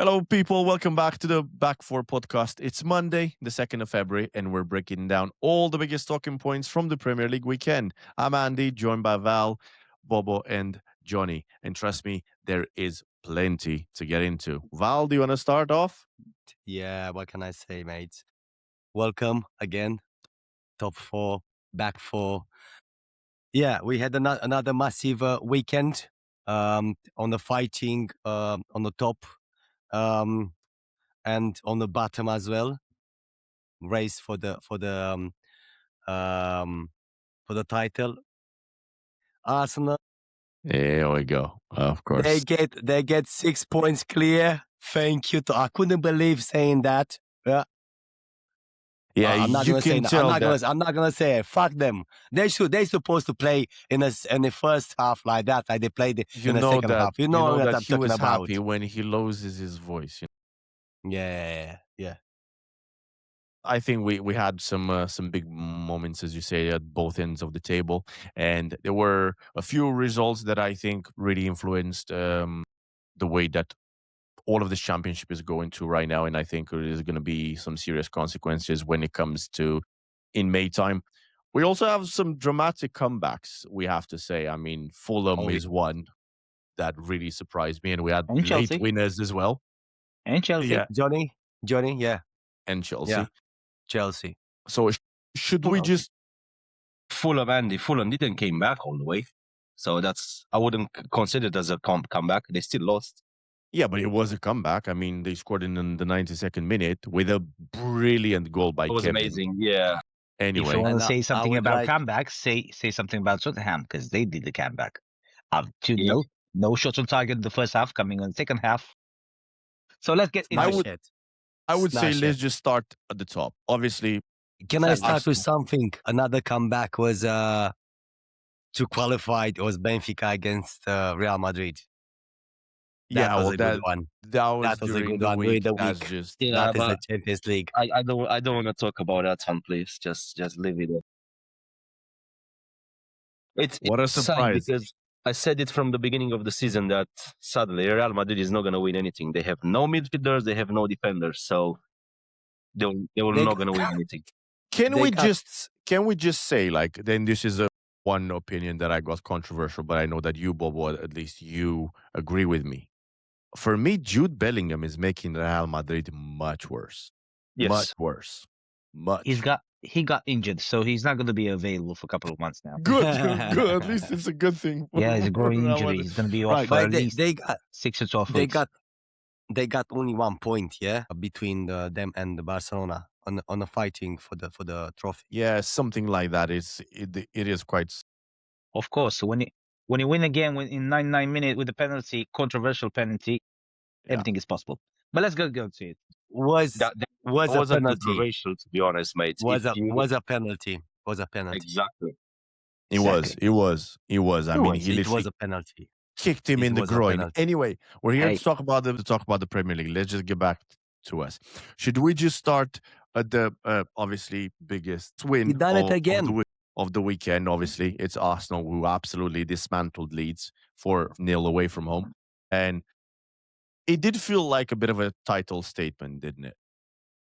Hello, people. Welcome back to the Back Four podcast. It's Monday, the 2nd of February, and we're breaking down all the biggest talking points from the Premier League weekend. I'm Andy, joined by Val, Bobo, and Johnny. And trust me, there is plenty to get into. Val, do you want to start off? Yeah, what can I say, mate? Welcome again. Top four, back four. Yeah, we had another massive weekend on the fighting on the top and on the bottom as well. Race for the title. Arsenal. Here we go. Of course. They get 6 points clear. Thank you. I couldn't believe saying that. Yeah. Yeah, I'm not you gonna say can that. tell I'm not gonna say it. Fuck them. They're supposed to play in the first half like that, like they played in the second half. You know what I'm he talking was about. happy when he loses his voice. Yeah. I think we had some big moments, as you say, at both ends of the table, and there were a few results that I think really influenced the way that all of this championship is going to right now, and I think there is going to be some serious consequences when it comes to in May time. We also have some dramatic comebacks, we have to say. I mean, Fulham is one that really surprised me, and we had And late Chelsea. winners as well. And Chelsea. Yeah, Johnny, yeah. and Chelsea. Yeah. Chelsea. So should we just Fulham didn't came back all the way. So I wouldn't consider it as a comeback. They still lost. Yeah, but it was a comeback. I mean, they scored in the 92nd minute with a brilliant goal by It was Kevin. amazing, yeah. Anyway, if you want And to say something would about like- comebacks, say something about Tottenham because they did the comeback. 2-0, no shots on target in the first half, coming on the second half. So let's get into it. I would say Smash let's it. just start at the top. Obviously, Can I start Arsenal. with something? Another comeback was to qualify. It was Benfica against Real Madrid. That was a good one. That was That was a during good the one. week. During the That's week. just Yeah, That is but the Champions League. I don't want to talk about that one, please. Just leave it there. What a It's sad surprise. because I said it from the beginning of the season that sadly Real Madrid is not going to win anything. They have no midfielders, they have no defenders, so they will not going to win anything. Can we just say, like, then this is one opinion that I got controversial, but I know that you, Bobo, at least you agree with me. For me, Jude Bellingham is making Real Madrid much worse. Yes. Much worse. Much. He got injured, so he's not going to be available for a couple of months now. Good. At least it's a good thing. Yeah, it's a growing Real injury. Madrid. He's going to be off Right, for at least they got 6 or 12 weeks. they got only 1 point, yeah, between them and the Barcelona on the fighting for the trophy. Yeah, something like that. It is quite. Of course, when you win again in 99 minutes with a penalty, controversial penalty, everything is possible. But let's go to it. Was That a wasn't penalty. controversial, to be honest, mate. Was a penalty. Was a penalty. Exactly. It was. I mean, he It literally was a penalty. kicked him It in the was a groin. penalty. Anyway, we're here Hey. to talk about the Premier League. Let's just get back to us. Should we just start at the obviously biggest win He done it again. of the weekend? Obviously, it's Arsenal who absolutely dismantled Leeds 4-0 away from home, and it did feel like a bit of a title statement, didn't it?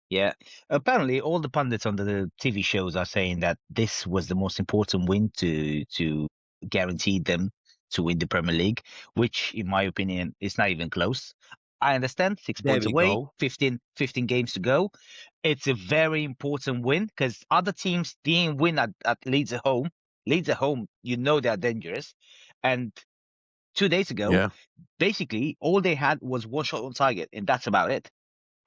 Yeah. Apparently, all the pundits on the TV shows are saying that this was the most important win to guarantee them to win the Premier League, which, in my opinion, is not even close. I understand 6 There points we away, go. 15 games to go. It's a very important win because other teams didn't win at Leeds at home. Leeds at home, you know they're dangerous. And 2 days ago, basically, all they had was one shot on target, and that's about it.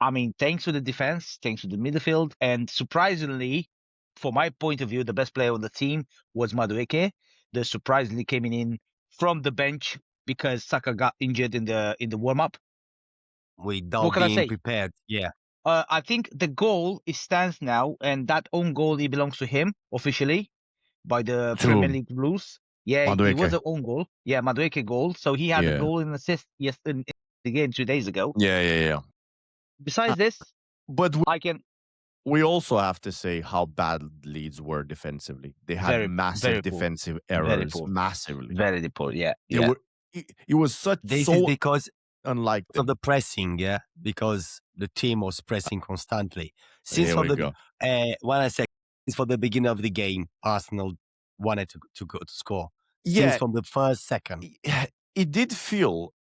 I mean, thanks to the defense, thanks to the midfield, and surprisingly, from my point of view, the best player on the team was Madueke. They surprisingly came in from the bench because Saka got injured in the warm up. Without can I say? being prepared. Yeah. I think the goal stands now, and that own goal it belongs to him officially by the To Premier League rules. Yeah, it was Madueke. an own goal. Yeah, Madueke goal. So he had a goal and assist in the game 2 days ago. Yeah. Besides this, But we also have to say how bad Leeds were defensively. They had massive poor. defensive Very errors, poor. massively. Very poor. Yeah. It was such This is because unlike of them. the pressing, yeah, because the team was pressing constantly. Since Here from we the go. when I say since from the beginning of the game, Arsenal wanted to go to score. Since Yeah, from the first second, it did feel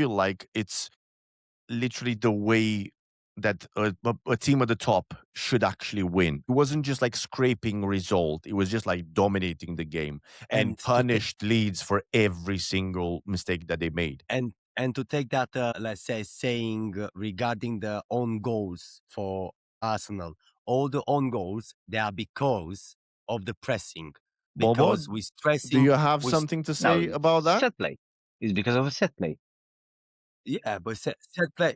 like it's literally the way that a team at the top should actually win. It wasn't just like scraping result. It was just like dominating the game and and to take punished Leeds for every single mistake that they made. and to take that, let's say, saying regarding the own goals for Arsenal, all the own goals they are because of the pressing, Bobo, because we're do stressing, you have we something to No, say about that? set play. It's because of a set play. yeah, but set play.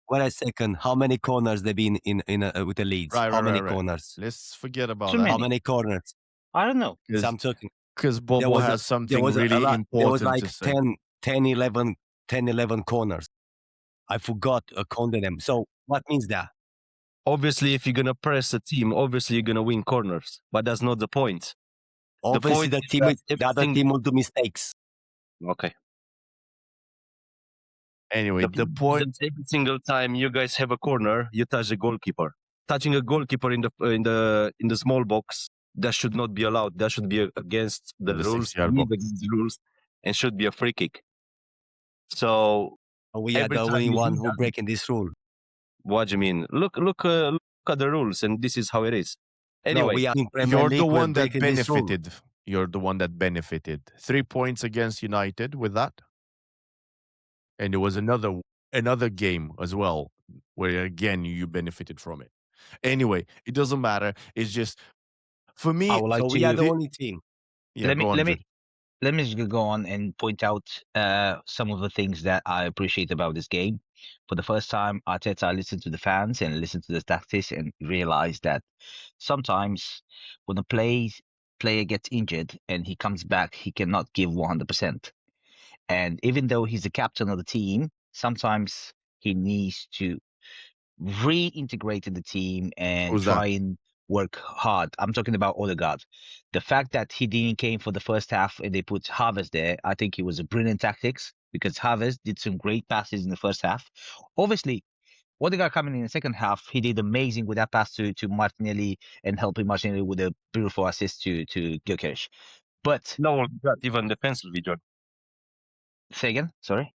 Wait a second. How many corners they been in with the Leeds? Right, How right, right, many right. corners? Let's forget about Too that How many. many corners? I don't know. So I'm talking. because There Bobo was a has there something was a really lot. There was important to like say. 10, 11 corners. I forgot counting them. So what means that? Obviously, if you're gonna press a team, obviously you're gonna win corners, but that's not the point. The Obviously, point is that the other everything. team will do mistakes. Okay. Anyway, The the point is point. that every single time you guys have a corner, you touch the goalkeeper. Touching a goalkeeper in the small box, that should not be allowed. That should be against the The rules, 6 yard is box. against the rules, and should be a free kick. So We are every the time only you one do who that, breaking this rule. what do you mean? Look at the rules, and this is how it is. No, Anyway, we are in Premier You're the League. We're one that breaking this rule. benefited. You're the one that benefited. 3 points against United with that. And there was another game as well where again you benefited from it. Anyway, it doesn't matter. It's just for I me. would like So to. We are the The, only team. yeah, let me go on, let Jude. me let me just go on and point out some of the things that I appreciate about this game. For the first time, Arteta listened to the fans and listened to the tactics and realized that sometimes when a player gets injured and he comes back, he cannot give 100%. And even though he's the captain of the team, sometimes he needs to reintegrate in the team and Who's that? try and work hard. I'm talking about Odegaard. The fact that he didn't came for the first half and they put Havertz there, I think it was a brilliant tactics because Havertz did some great passes in the first half. Obviously, Odegaard coming in the second half, he did amazing with that pass to Martinelli and helping Martinelli with a beautiful assist to Gyökeres. But no one got even defensively, John. say again, sorry.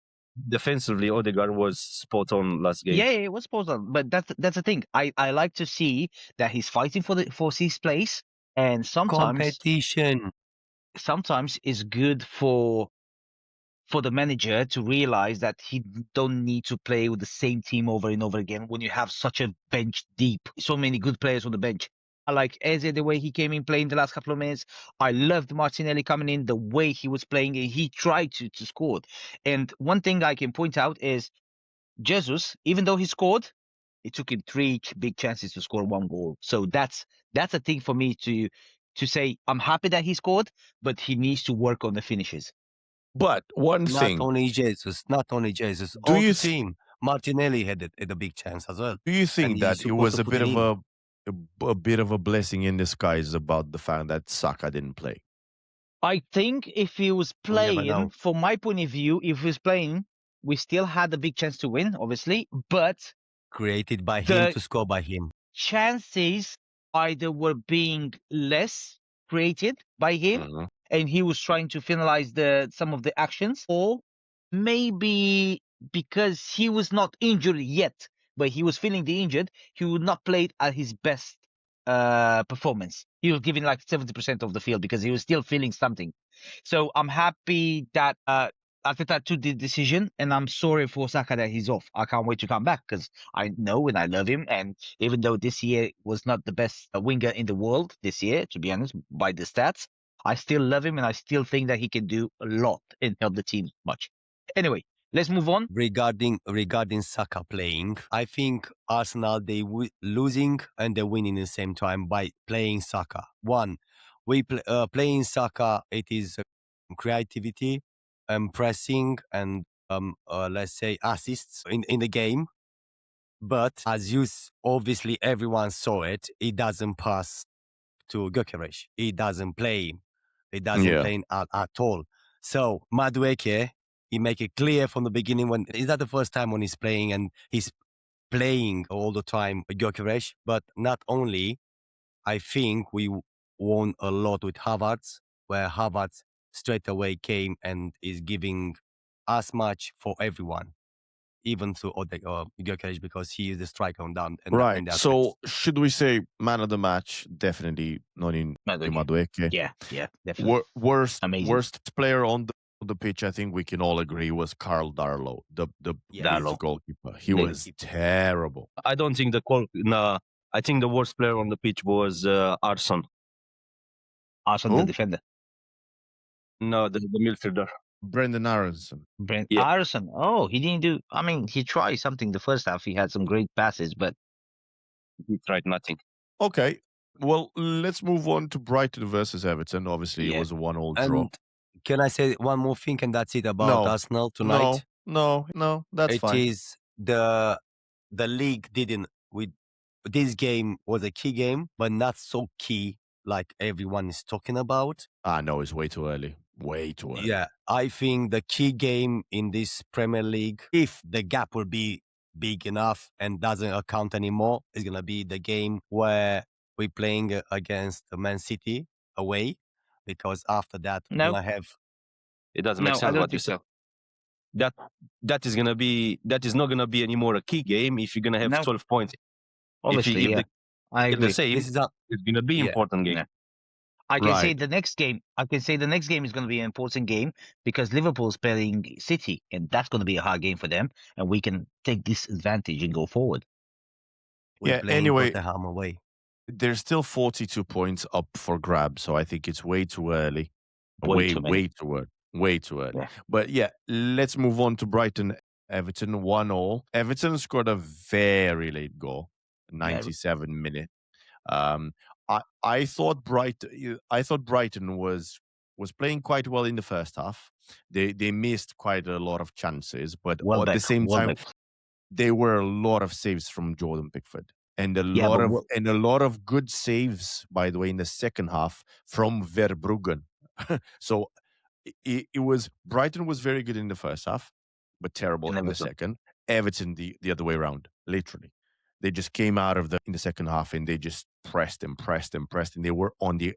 Defensively, Odegaard was spot on last game. Yeah, it was spot on. But that's the thing. I like to see that he's fighting for his place, and Competition. sometimes it's good for the manager to realize that he don't need to play with the same team over and over again when you have such a bench deep, so many good players on the bench. I like Eze the way he came in playing the last couple of minutes. I loved Martinelli coming in the way he was playing. He tried to score. And one thing I can point out is Jesus, even though he scored, it took him three big chances to score one goal. So that's a thing for me to say I'm happy that he scored, but he needs to work on the finishes. But one Not thing, only Jesus. Not only Jesus. do All you the th- team. Martinelli had a big chance as well, do you and think he's that it supposed was to a put bit it of in. a bit of a blessing in disguise about the fact that Saka didn't play? I think if he was We never playing, know. from my point of view, if he was playing, we still had a big chance to win, obviously, but Created by him the to score by him. chances either were being less created by him Mhm. and he was trying to finalize the some of the actions, or maybe because he was not injured yet but he was feeling the injured, he would not play it at his best performance. He was giving like 70% of the field because he was still feeling something. So I'm happy that Arteta took the decision, and I'm sorry for Saka that he's off. I can't wait to come back because I know and I love him. And even though this year was not the best winger in the world this year, to be honest, by the stats, I still love him and I still think that he can do a lot and help the team much. Anyway, let's move on. Regarding Saka playing, I think Arsenal they losing and they're winning at the same time by playing Saka. One, playing Saka. It is creativity and pressing and let's say assists in the game. But as obviously everyone saw it, it doesn't pass to Gyökeres. He doesn't play. He doesn't Yeah. play at all. So Madueke he make it clear from the beginning when it's not the first time when he's playing and he's playing all the time with Gyökeres, but not only. I think we won a lot with Havertz, where Havertz straight away came and is giving as much for everyone, even to Gyökeres because he is the striker on down in Right. that So match. should we say man of the match? Definitely Noni Madueke. Madueke. Yeah, definitely. Amazing. Worst player on the pitch, I think we can all agree, was Carl Darlow, the Yeah. Leeds Darlow. goalkeeper. He The- was terrible. I don't think I think the worst player on the pitch was Arson. Arsenal, the Who? defender. No, the midfielder. Brendan Aronson. Brent Yeah. Arson. Oh, he didn't do. I mean, he tried something the first half. He had some great passes, but He tried nothing. Okay. Well, let's move on to Brighton versus Everton. Obviously, it Yeah. was a 1-1 draw. And can I say one more thing, and that's it about No. Arsenal tonight? No, that's fine. It is the league didn't. This game was a key game, but not so key like everyone is talking about. No, it's way too early. Way too early. Yeah, I think the key game in this Premier League, if the gap will be big enough and doesn't account anymore, is going to be the game where we're playing against Man City away. Because after that, we're No. going to have. It doesn't No, make I sense don't what you think said. so. That is not gonna be anymore a key game if you're gonna have No. 12 points. Obviously, if yeah. I If agree. the same, This is not. it's gonna be Yeah. important game. No. I can say Right. the next game. I can say the next game is going to be an important game because Liverpool's playing City, and that's going to be a hard game for them. And we can take this advantage and go forward. We're Yeah, playing anyway, Tottenham away. there's still 42 points up for grabs, so I think it's way too early. Way too many. Way too early. Way too early. Yeah. But yeah, let's move on to Brighton Everton 1-1. Everton scored a very late goal, 97 minute. I thought Brighton was playing quite well in the first half. They missed quite a lot of chances, but at the same time, there were a lot of saves from Jordan Pickford. And a lot of good saves, by the way, in the second half from Verbruggen. So it was Brighton was very good in the first half, but terrible And in the Everton. second. Everton the other way around, literally. They just came out of in the second half and they just pressed and they were on the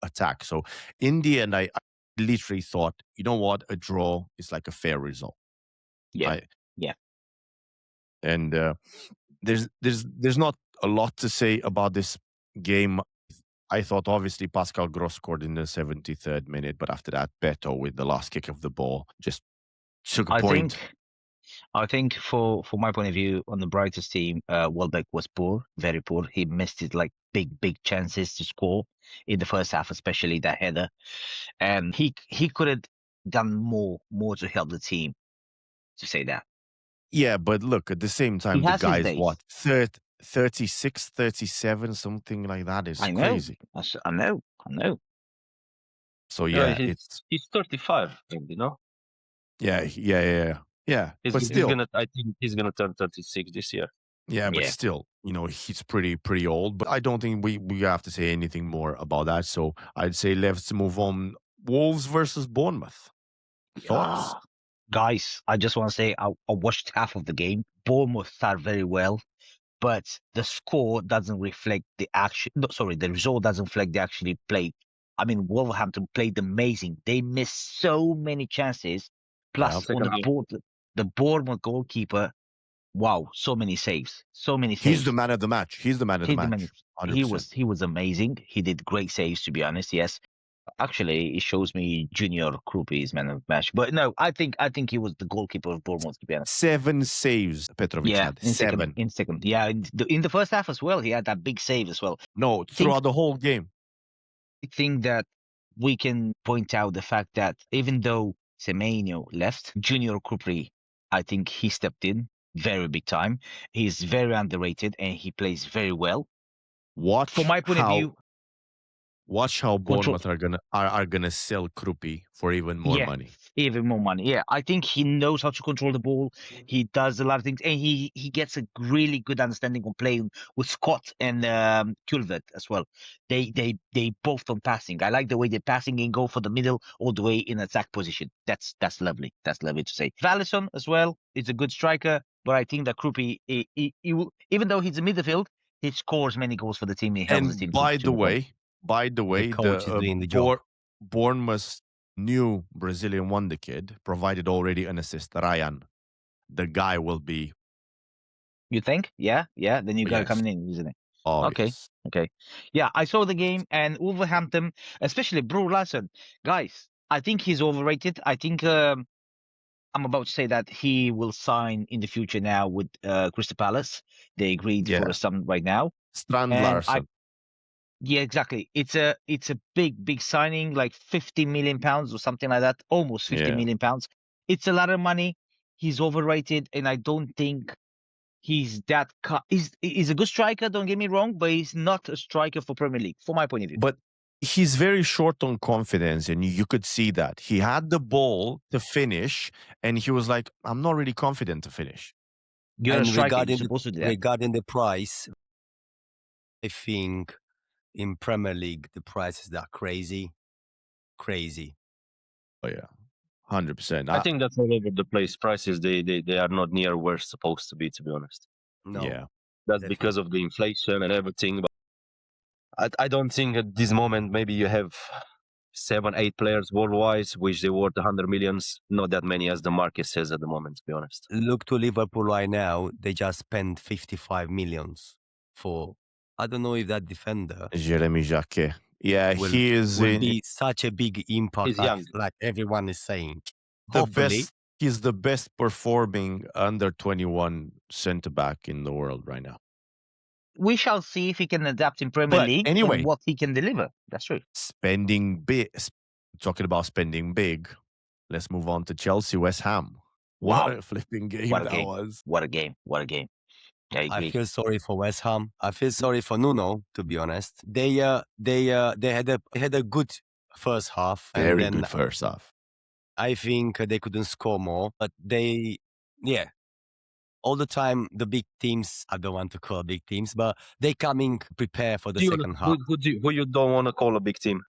attack. So in the end, I literally thought, you know what, a draw is like a fair result. Yeah. And there's not a lot to say about this game. I thought obviously Pascal Gross scored in the 73rd minute, but after that, Beto with the last kick of the ball just took a point. I think for my point of view on the Brightest team, Welbeck was poor, very poor. He missed his like big chances to score in the first half, especially that header, and he could have done more to help the team. To say that. Yeah, but look, at the same time, the has his guy's days. what, 36, 37, something like that is I know. crazy. I know. So yeah, he's 35, you know. Yeah. But still, I think he's gonna turn 36 this year. Yeah, but still, he's pretty old. But I don't think we have to say anything more about that. So I'd say let's move on. Wolves versus Bournemouth. Thoughts? Guys, I just want to say I watched half of the game. Bournemouth started very well, but the score doesn't reflect the action. No, sorry, the result doesn't reflect the actually played. I mean, Wolverhampton played amazing. They missed so many chances. Plus, on the board, the Bournemouth goalkeeper, wow, so many saves. He's the man of the match. He's the man of the match. 100%. He was amazing. He did great saves, to be honest. Yes. Actually, it shows me Junior Krupi is man of the match. But no, I think he was the goalkeeper of Bournemouth, to be honest. 7 saves Petrovic had. In 7. second. Yeah, in the first half as well, he had that big save as well. No, throughout the whole game. I think that we can point out the fact that even though Semenyo left, Junior Krupi, I think he stepped in very big time. He's very underrated and he plays very well. Watch From my point of view, Watch how Control. Bournemouth are gonna sell Krupi for even more Yeah, money. even more money. Yeah, I think he knows how to control the ball. He does a lot of things, and he gets a really good understanding of playing with Scott and Culvert as well. They both on passing. I like the way they're passing and go for the middle all the way in attack position. That's lovely. That's lovely to say. Vallison as well is a good striker, but I think that Krupi, he will, even though he's a midfield, he scores many goals for the team. He helps the And team by to the move on. way, The coach is doing the job. Bournemouth's new Brazilian wonder kid provided already an assist. Ryan, the guy will be. You think? Yeah, the new guy Yes. coming in, isn't it? Oh, Okay. yes. Okay. Yeah, I saw the game and Wolverhampton, especially Bro Larson. Guys, I think he's overrated. I think I'm about to say that he will sign in the future now with Crystal Palace. They agreed for Yeah. a sum right now. Strand And Larsen. yeah, exactly. It's a big signing, like 50 million pounds or something like that, almost 50 Yeah. million pounds. It's a lot of money. He's overrated, and I don't think he's that. He's a good striker. Don't get me wrong, but he's not a striker for Premier League, from my point of view. But he's very short on confidence, and you could see that. He had the ball to finish, and he was like, I'm not really confident to finish. You're a And striker. You're supposed to do that. regarding the price, I think in Premier League the prices are crazy. Oh yeah, 100%. I think that's all over the place. Prices they are not near where it's supposed to be. To be honest, No, yeah, that's definitely. because of the inflation and everything. But I don't think at this moment maybe you have 7-8 players worldwide, which they worth 100 millions. Not that many as the market says at the moment. To be honest, Look to Liverpool right now. They just spent 55 millions for. I don't know if that defender Jeremy Jacquet. Yeah, will he is be such a big impact, he's young. like everyone is saying. the Hopefully, best. He's the best performing under 21 centre back in the world right now. We shall see if he can adapt in Premier But League anyway, and what he can deliver. That's true. spending big. Talking about spending big, let's move on to Chelsea West Ham. What Wow. a flipping game What a that game. was. What a game. What a game. I I agree. feel sorry for West Ham. I feel sorry for Nuno. To be honest, they had a good first half, and Very then good first half. I think they couldn't score more, but all the time the big teams, I don't want to call big teams, but they coming prepare for the second half. Who you don't want to call a big team?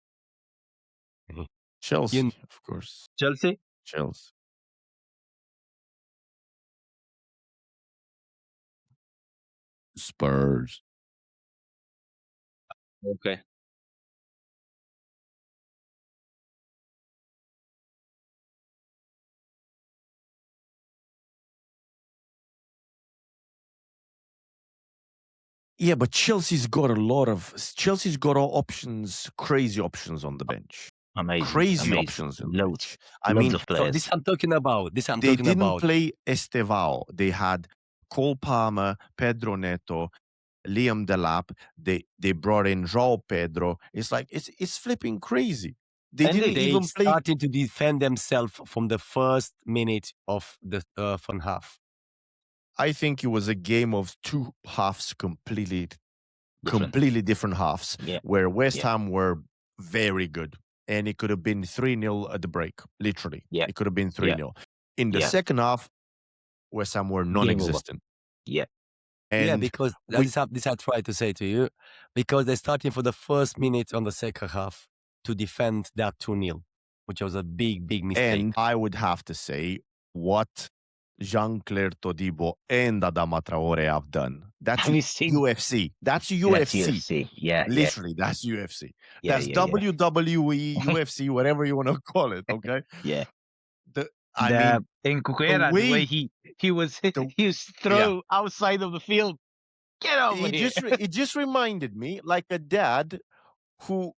Chelsea, of course. Chelsea. Chelsea. Spurs. Okay. Yeah, but Chelsea's got all options, crazy options on the bench. Amazing. Crazy amazing. options on the Loads. bench. I Loads mean, of players. This I'm talking about. they didn't play Estevao. They had Cole Palmer, Pedro Neto, Liam Delap. They brought in João Pedro. It's like it's flipping crazy. They didn't even play. Starting to defend themselves from the first minute of the first half. I think it was a game of two halves, completely different halves, where West Ham were very good. And it could have been 3-0 at the break, literally. Yeah. It could have been 3-0. In the second half, West Ham were non-existent. Yeah. And because this I tried to say to you, because they're starting for the first minute on the second half to defend that 2-0, which was a big mistake. And I would have to say what Jean-Claire Todibo and Adama Traore have done. That's UFC. That's UFC. Yeah. Literally, that's UFC. Yeah, that's WWE, UFC, whatever you want to call it. Okay. Yeah. In Cuquera, the way he was thrown outside of the field. Get over here. It just reminded me like a dad who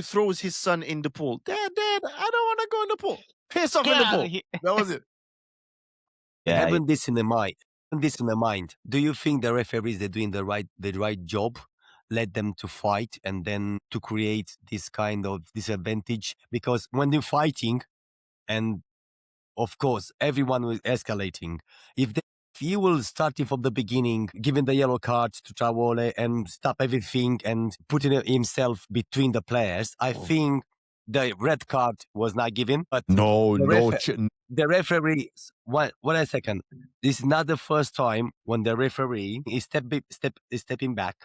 throws his son in the pool. Dad, I don't want to go in the pool. Piss off in the pool. That was it. Having this in the mind, do you think the referees, they're doing the right job? Let them to fight and then to create this kind of disadvantage? Because when they're fighting, and of course everyone was escalating, if they he will starting from the beginning, giving the yellow card to Traore and stop everything and putting himself between the players, I think the red card was not given. But No, the, no. the referee, wait a second. This is not the first time when the referee is stepping back,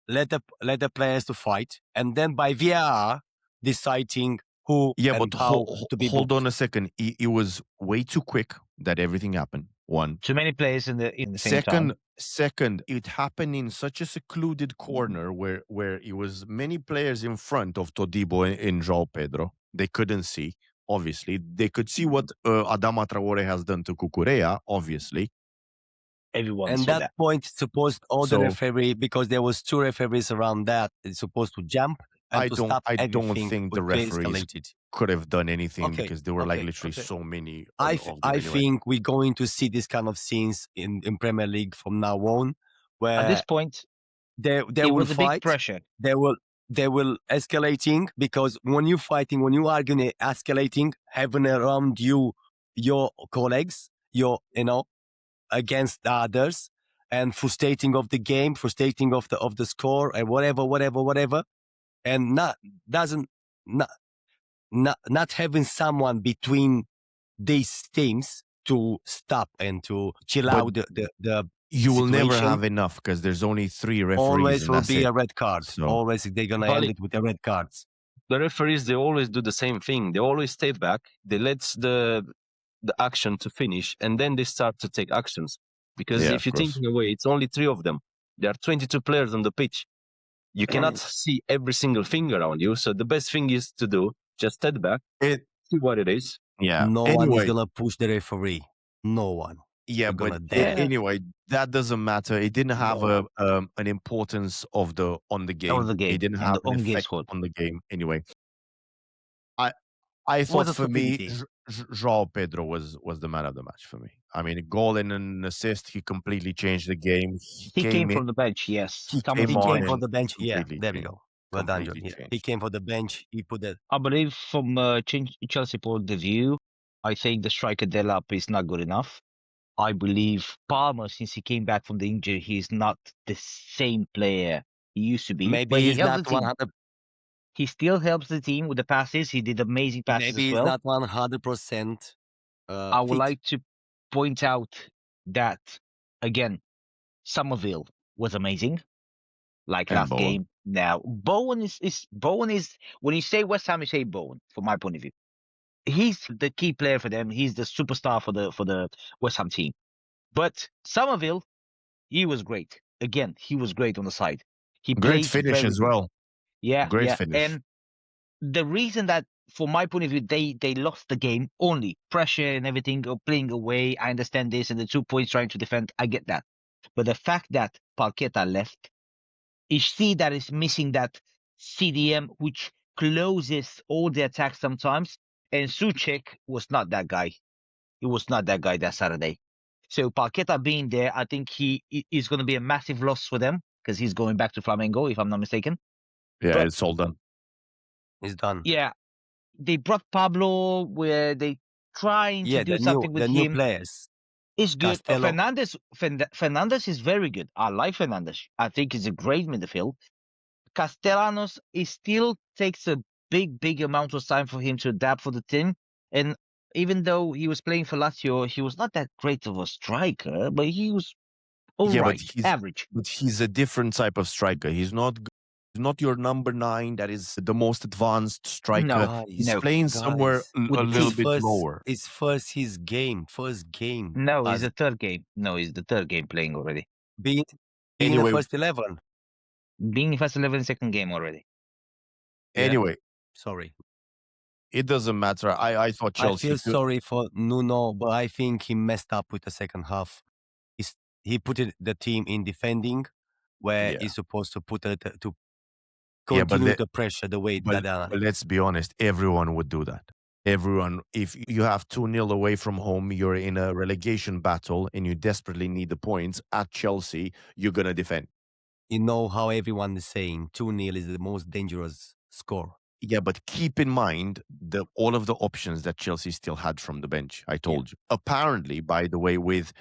let the players to fight, and then by VAR deciding who Yeah, and but how to be hold booked. on a second. It was way too quick that everything happened. One. Too many players in the same time. Second, it happened in such a secluded corner where it was many players in front of Todibo and João Pedro. They couldn't see. Obviously, they could see what Adama Traore has done to Cucurella. Obviously, Everyone And saw that that. point, supposed all the So- referee, because there was two referees around that, is supposed to jump and I to don't. stop I don't everything. think the would be referees escalated. could have done anything Okay, because there were like okay, literally okay. so many. I of them I anyway. think we're going to see this kind of scenes in Premier League from now on, At where this point, they it will was a big fight. pressure. They will escalating, because when you fighting, when you arguing, escalating, having around you your colleagues, against the others, and frustrating of the game, frustrating of the score, and whatever, and not having someone between these teams to stop and to chill But out the You will never situation. have enough because there's only 3 referees. Always and will that's be it. a red card. So- Always they're gonna Bali- end it with the red cards. The referees, they always do the same thing. They always stay back. They let the action to finish, and then they start to take actions. Because Yeah, if of you course. think in a way, it's only 3 of them. There are 22 players on the pitch. You cannot see every single thing around you. So the best thing is to do, just step back, see what it is. Yeah. No one is Anyway, gonna push the referee. No one. yeah, You're but gonna dare. anyway, that doesn't matter. It didn't have No. an importance on the game. the game, It didn't on have the an own game effect squad. on the game. Anyway, I thought a for me, stupidity. João Pedro was the man of the match for me. I mean, a goal and an assist. He completely changed the game. He came in, from the bench, yes. He Coming came He from the on came bench. from the bench. Yeah, completely there we changed. go. Well done, John. Completely Yeah. He changed. came for the bench. He put the I believe from Chelsea point of view, I think the striker Delap is not good enough. I believe Palmer, since he came back from the injury, he's not the same player he used to be. maybe but he he's helps not the team. 100. He still helps the team with the passes. He did amazing passes Maybe as he's well. not 100%. I would fit. like to point out that again, Somerville was amazing, like And last Bowen. game. Now Bowen is when you say West Ham, you say Bowen. From my point of view, he's the key player for them. He's the superstar for the West Ham team. But Somerville, he was great. Again, he was great on the side. He Great plays finish very as good. well. Yeah, Great yeah. finish. And the reason that, from my point of view, they lost the game only pressure and everything, or playing away. I understand this, and the 2 points trying to defend. I get that, but the fact that Palketa left, you see that is missing that CDM which closes all the attacks sometimes. And Suchek was not that guy. He was not that guy that Saturday. So Palketa being there, I think he is going to be a massive loss for them because he's going back to Flamengo, if I'm not mistaken. Yeah, but- it's all done. He's done. Yeah, they brought Pablo where they trying Yeah, to do the something with new him. players. It's good. Castello. Fernandez is very good. I like Fernandez. I think he's a great midfield. Castellanos, it still takes a big amount of time for him to adapt for the team. And even though he was playing for Lazio, he was not that great of a striker, but he was all Yeah, but right, average. But he's a different type of striker. He's not your number 9 that is the most advanced striker. No, He's no. playing somewhere Guys, a little bit lower. It's first his game. First game. No, it's as the third game. No, it's the third game playing already. being in Anyway, the first 11. Being in first 11, second game already. Yeah. anyway, Sorry. it doesn't matter. I thought Chelsea I feel could- sorry for Nuno, but I think he messed up with the second half. He put the team in defending where Yeah. he's supposed to put it to Yeah, but continue let- the pressure the way But, that but let's be honest, everyone would do that. Everyone, if you have 2-0 away from home, you're in a relegation battle and you desperately need the points at Chelsea, you're going to defend. you know how everyone is saying 2-0 is the most dangerous score. Yeah, but keep in mind all of the options that Chelsea still had from the bench. I told you. Apparently, by the way, with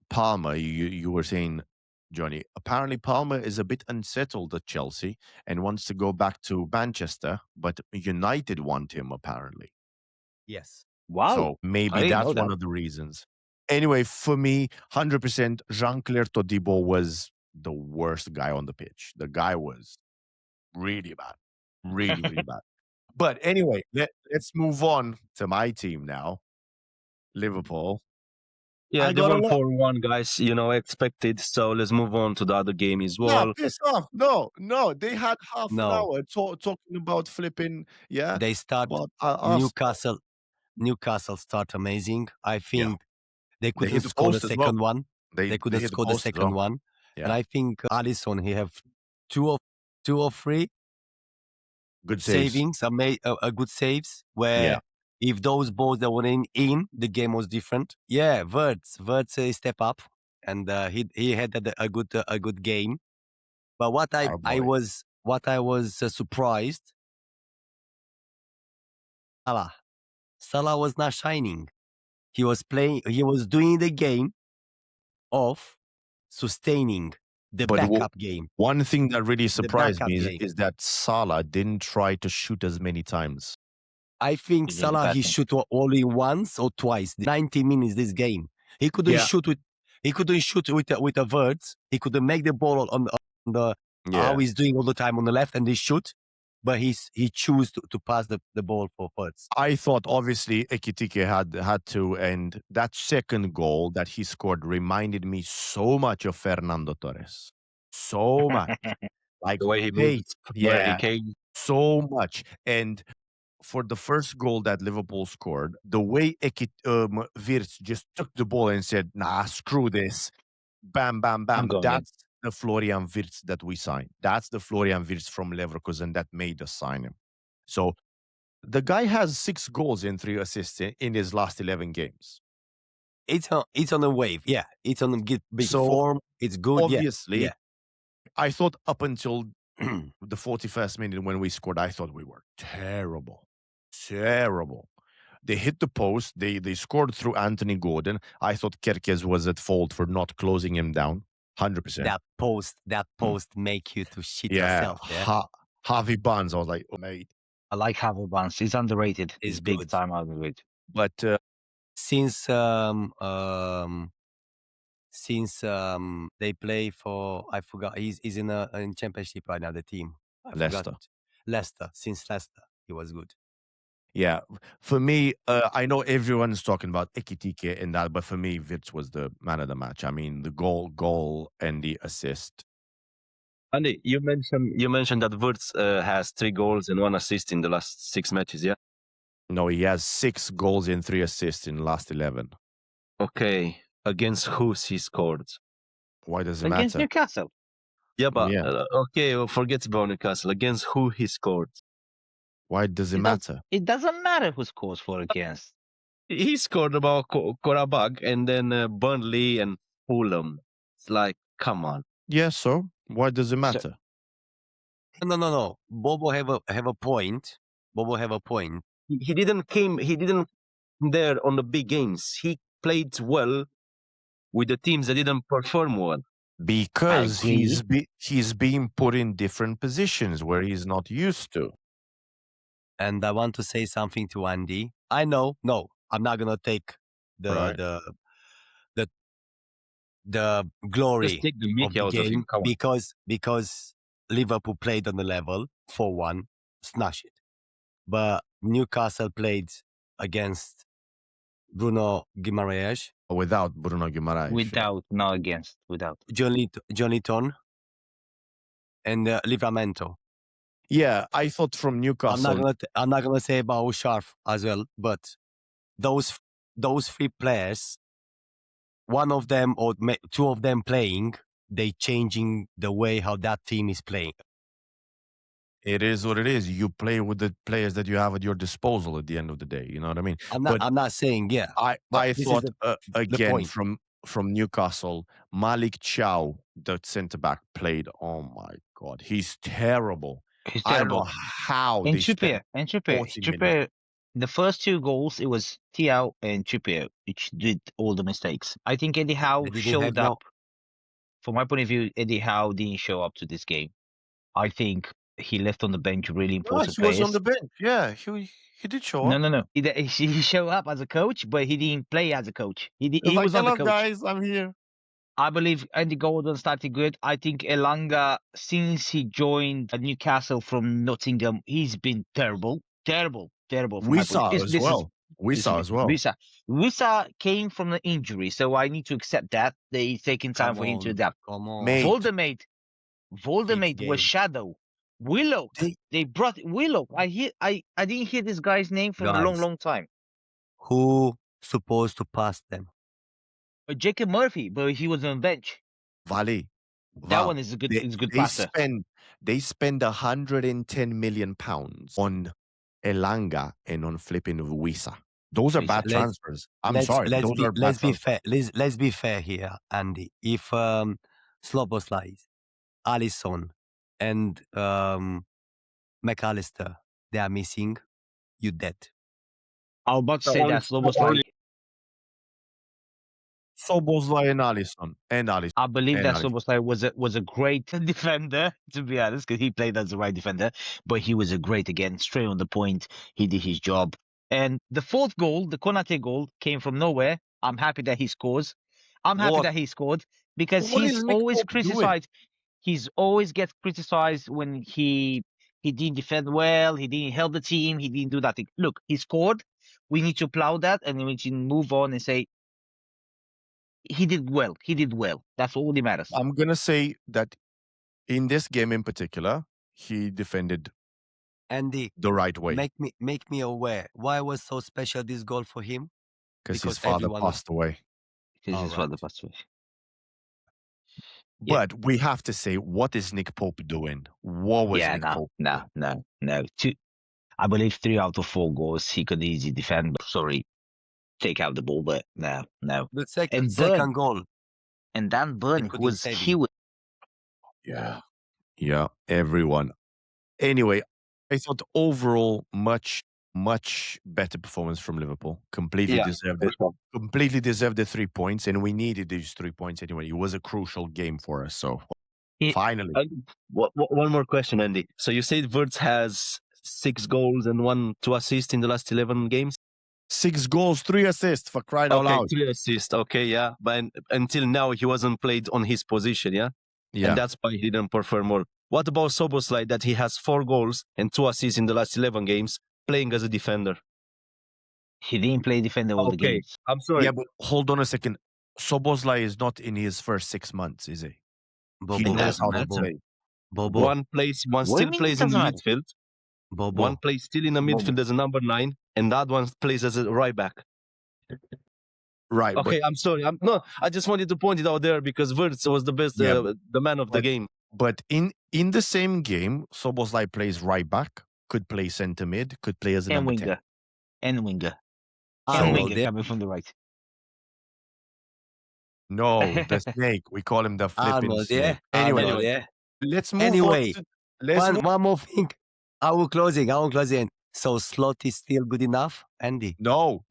Palmer, you were saying, Johnny. Apparently, Palmer is a bit unsettled at Chelsea and wants to go back to Manchester, but United want him apparently. Yes. Wow. So maybe I didn't know that's one that. of the reasons. Anyway, for me, 100%, Jean-Claire Todibo was the worst guy on the pitch. The guy was really bad. Really, really bad. But anyway, let's move on to my team now, Liverpool. Yeah, I they got a won lot. 4-1, guys. Expected. So let's move on to the other game as Nah, well. piss off. No, no. They had half an No, hour talking about flipping, yeah, they start about us. Newcastle. Newcastle start amazing. I Yeah, think they they couldn't hit the score the post as well. second one. They They couldn't hit the score the post as second well. one. And Yeah, I think Alisson, he have two or three good saves. savings, a good saves, Yeah, where if those balls that were in, the game was different. Yeah, Wirtz step up, and he had a good game. But our boy. what I was surprised, Salah was not shining. He was doing the game of sustaining the But backup game. one thing that really The surprised backup me is, game. is that Salah didn't try to shoot as many times. I think He's in the Salah he pattern. shoot only once or twice. 90 minutes this game. He couldn't Yeah. shoot with a Wirtz. He couldn't make the ball on the Yeah, how he's doing all the time on the left and he shoot, but he choose to pass the ball for Wirtz. I thought obviously Ekitike had to, and that second goal that he scored reminded me so much of Fernando Torres. So much. Like, The way he hey, moved where he yeah, came. so much. And for the first goal that Liverpool scored, the way Wirtz just took the ball and said, nah, screw this. Bam, bam, I'm bam. going in. That's the Florian Wirtz that we signed. That's the Florian Wirtz from Leverkusen that made us sign him. So the guy has 6 goals and 3 assists in his last 11 games. It's on a wave. Yeah, it's on a big So form. It's good. obviously, Yeah. I thought up until the 41st minute when we scored, I thought we were terrible. Terrible. They hit the post. They scored through Anthony Gordon. I thought Kerkez was at fault for not closing him down. 100%. That post make you to shit Yeah. yourself. Yeah, Harvey Barnes, I was like, oh, mate. I like Havertz. He's underrated. He's He's big good. time underrated. But since they play for, I forgot, he's in championship right now, the team. I Leicester. forgot. Leicester. Since Leicester, he was good. Yeah, for me, I know everyone's talking about Ekitike and that, but for me, Wirtz was the man of the match. I mean, the goal, and the assist. Andy, you mentioned that Wirtz has 3 goals and 1 assist in the last 6 matches, yeah? No, he has 6 goals and 3 assists in the last 11. Okay. Against who he scored? Why does it Against matter? Newcastle. Yeah, but Yeah. okay, well, forget about Newcastle. Against who he scored? Why does it matter? It doesn't matter who scores for against. He scored about Korabag and then Burnley and Fulham. It's like, come on. Yeah, so why does it matter? No. Bobo have a point. Bobo have a point. He didn't there on the big games. He played well with the teams that didn't perform well. Because I agree. he's being put in different positions where he's not used to. And I want to say something to Andy. I know, no, I'm not gonna take Right. the glory Just take the of Mickey the out of him. game Come on. because Liverpool played on the level 4-1, smash it. But Newcastle played against Bruno Guimaraes, Without Bruno Guimaraes. Without, not against. Without. Johnnyton, and Livramento. Yeah, I thought from Newcastle. I'm not gonna say about Sharf as well, but those 3 players, one of them or 2 of them playing, they changing the way how that team is playing. It is what it is. You play with the players that you have at your disposal at the end of the day. You know what I mean? I'm not saying, yeah. I this is thought again point. from Newcastle, Malik Chow, the centre back, played. Oh my god, he's terrible. He's I don't know terrible. how And they spent Trippier, 40 million. the first two goals, it was Thiago and Trippier which did all the mistakes. I think Eddie Howe They didn't have showed no. up. From my point of view, Eddie Howe didn't show up to this game. I think he left on the bench really No, important he was on players. the bench. Yeah, he did show up. No. He showed up as a coach, but he didn't play as a coach. He was He like, was not the "Hello, coach. guys, I'm here." I believe Andy Gordon started good. I think Elanga, since he joined Newcastle from Nottingham, he's been terrible. Terrible from We my point of saw view. as well. We This is saw me. as well. Wissa came from an injury, so I need to accept that. They're taking time for him to adapt. Come on. Mate, Voldemort was game. Shadow. Willock. They brought Willock. I didn't hear this guy's name from a Guys. long time. Who supposed to pass them? Jacob Murphy, but he was on bench. Vale. That one is a good passer. They spend 110 million pounds on Elanga and on flipping Wissa. Those are bad transfers. I'm sorry. Those are bad Let's be transfers. fair. Let's be fair here, Andy. If Sloboslai, Alisson, and McAllister, they are missing, you dead. I was about to say that Szoboszlai and Alisson. I believe that Szoboszlai was a great defender, to be honest, because he played as the right defender, but he was a great, again, straight on the point. He did his job. And the fourth goal, the Konate goal, came from nowhere. I'm happy that he scores. Because he's always criticized. He's always gets criticized when he didn't defend well, he didn't help the team, he didn't do that thing. Look, he scored. We need to applaud that, and we need to move on and say he did well. He did well. That's all that matters. I'm gonna say that in this game in particular, he defended Andy, the right way. Make me aware. Why was so special this goal for him? Because his father passed away. Because his father passed away. But we have to say, what is Nick Pope doing? What was Nick Pope doing? No. I believe 3 out of 4 goals he could easily defend. Sorry, take out the ball, but no. The second goal. And Dan Burn was huge. Yeah, everyone. Anyway, I thought overall much better performance from Liverpool. Completely deserved it. Completely deserved the 3 points, and we needed these 3 points anyway. It was a crucial game for us. So finally. One more question, Andy. So you said Wirtz has 6 goals and 2 assists in the last 11 games? 6 goals, 3 assists, for crying out loud. 3 assists. Okay, yeah. But until now, he wasn't played on his position, yeah? Yeah. And that's why he didn't perform more. What about Szoboszlai, that he has 4 goals and 2 assists in the last 11 games, playing as a defender? He didn't play defender all the games. I'm sorry. Yeah, but hold on a second. Szoboszlai is not in his first 6 months, is he? He knows how to play. One still plays in the midfield. One plays still in the midfield as a number 9, and that one plays as a right back. Right. Okay, I'm sorry. I just wanted to point it out there because Wirtz was the best, the man of the game. But in the same game, Szoboszlai plays right back, could play centre mid, could play as a number 10. And winger. Arnold, coming from the right. No, the snake. We call him the flipping Arnold, snake. Anyway, let's move on. One more thing. I will closing. So Slot is still good enough, Andy? No.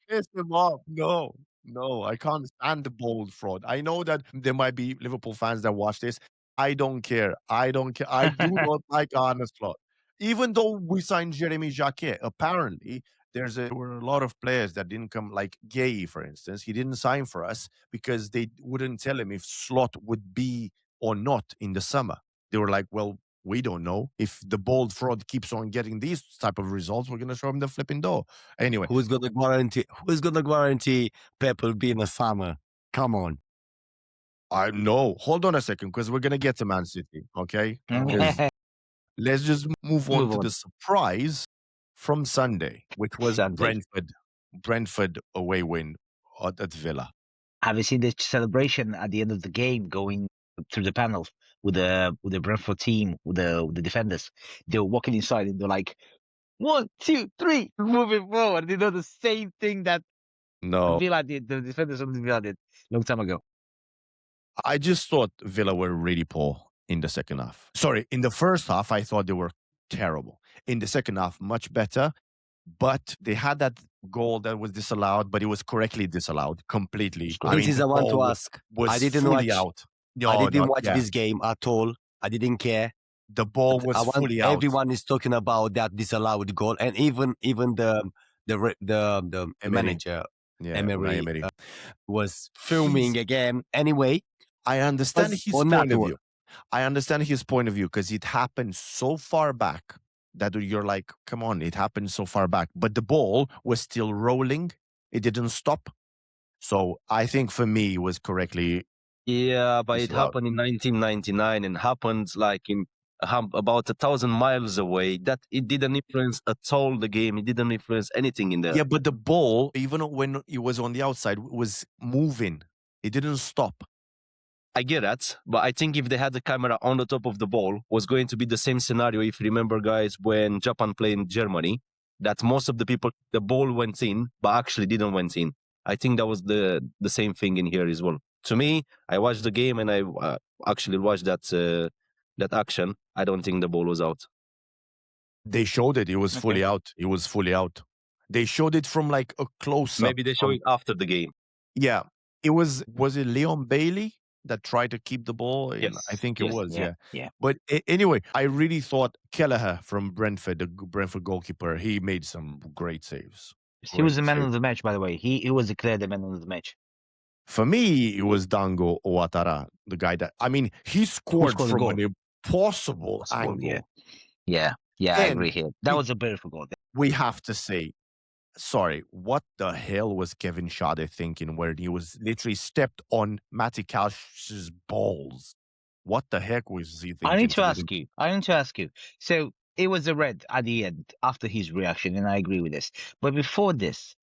Piss him off. No, I can't stand the bold fraud. I know that there might be Liverpool fans that watch this. I don't care. I do not like Arne Slot. Even though we signed Jeremy Jacquet, apparently there were a lot of players that didn't come, like Gay, for instance. He didn't sign for us because they wouldn't tell him if Slot would be or not in the summer. They were like, well, we don't know. If the bold fraud keeps on getting these type of results, we're going to show him the flipping door. Anyway. Who's going to guarantee Pep will be in the summer? Come on. I know. Hold on a second, because we're going to get to Man City, okay? Let's just move on to the surprise from Sunday, which was Brentford away win at Villa. Have you seen the celebration at the end of the game going through the panel with the Brentford team, with the defenders? They were walking inside and they're like, 1, 2, 3, moving forward. They know the same thing that Villa did, the defenders of the Villa did long time ago. I just thought Villa were really poor. in the second half. Sorry, in the first half, I thought they were terrible. In the second half, much better. But they had that goal that was disallowed, but it was correctly disallowed completely. I This mean, is the the one to ball ask. was fully out. I No, didn't no, watch yeah. this game at all. I didn't care. The ball But was I want fully out. everyone is talking about that disallowed goal, and even the Emery. manager Yeah, Unai Emery Emery. was filming again. Anyway, I understand was his on that point of one. view. I understand his point of view because it happened so far back that you're like, come on, it happened so far back. But the ball was still rolling. It didn't stop. So I think for me, it was correctly Yeah, but it disallowed. happened in 1999 and happened like in about 1,000 miles away. That it didn't influence at all the game. It didn't influence anything in the. Yeah, but the ball, even when it was on the outside, was moving. It didn't stop. I get that, but I think if they had the camera on the top of the ball, was going to be the same scenario. If you remember, guys, when Japan played in Germany, that most of the people, the ball went in, but actually didn't went in. I think that was the same thing in here as well. To me, I watched the game and I actually watched that action. I don't think the ball was out. They showed it. It was fully out. It was fully out. They showed it from like a close up. Maybe they show it after the game. Yeah. It was it Leon Bailey that tried to keep the ball? Yes. I think it was, yeah. Yeah. But anyway, I really thought Kelleher from Brentford, the Brentford goalkeeper, he made some great saves. He was the Great man saves. of the match, by the way. He was declared the man of the match. For me, it was Dango Ouattara, the guy that, I mean, he scored scored the from goal? an impossible angle. Yeah. Yeah, I And agree here. That was a beautiful goal. we have to say, sorry, what the hell was Kevin Schade thinking where he was literally stepped on Matty Cash's balls? What the heck was he thinking? I need to ask you. So it was a red at the end after his reaction, and I agree with this. But before this,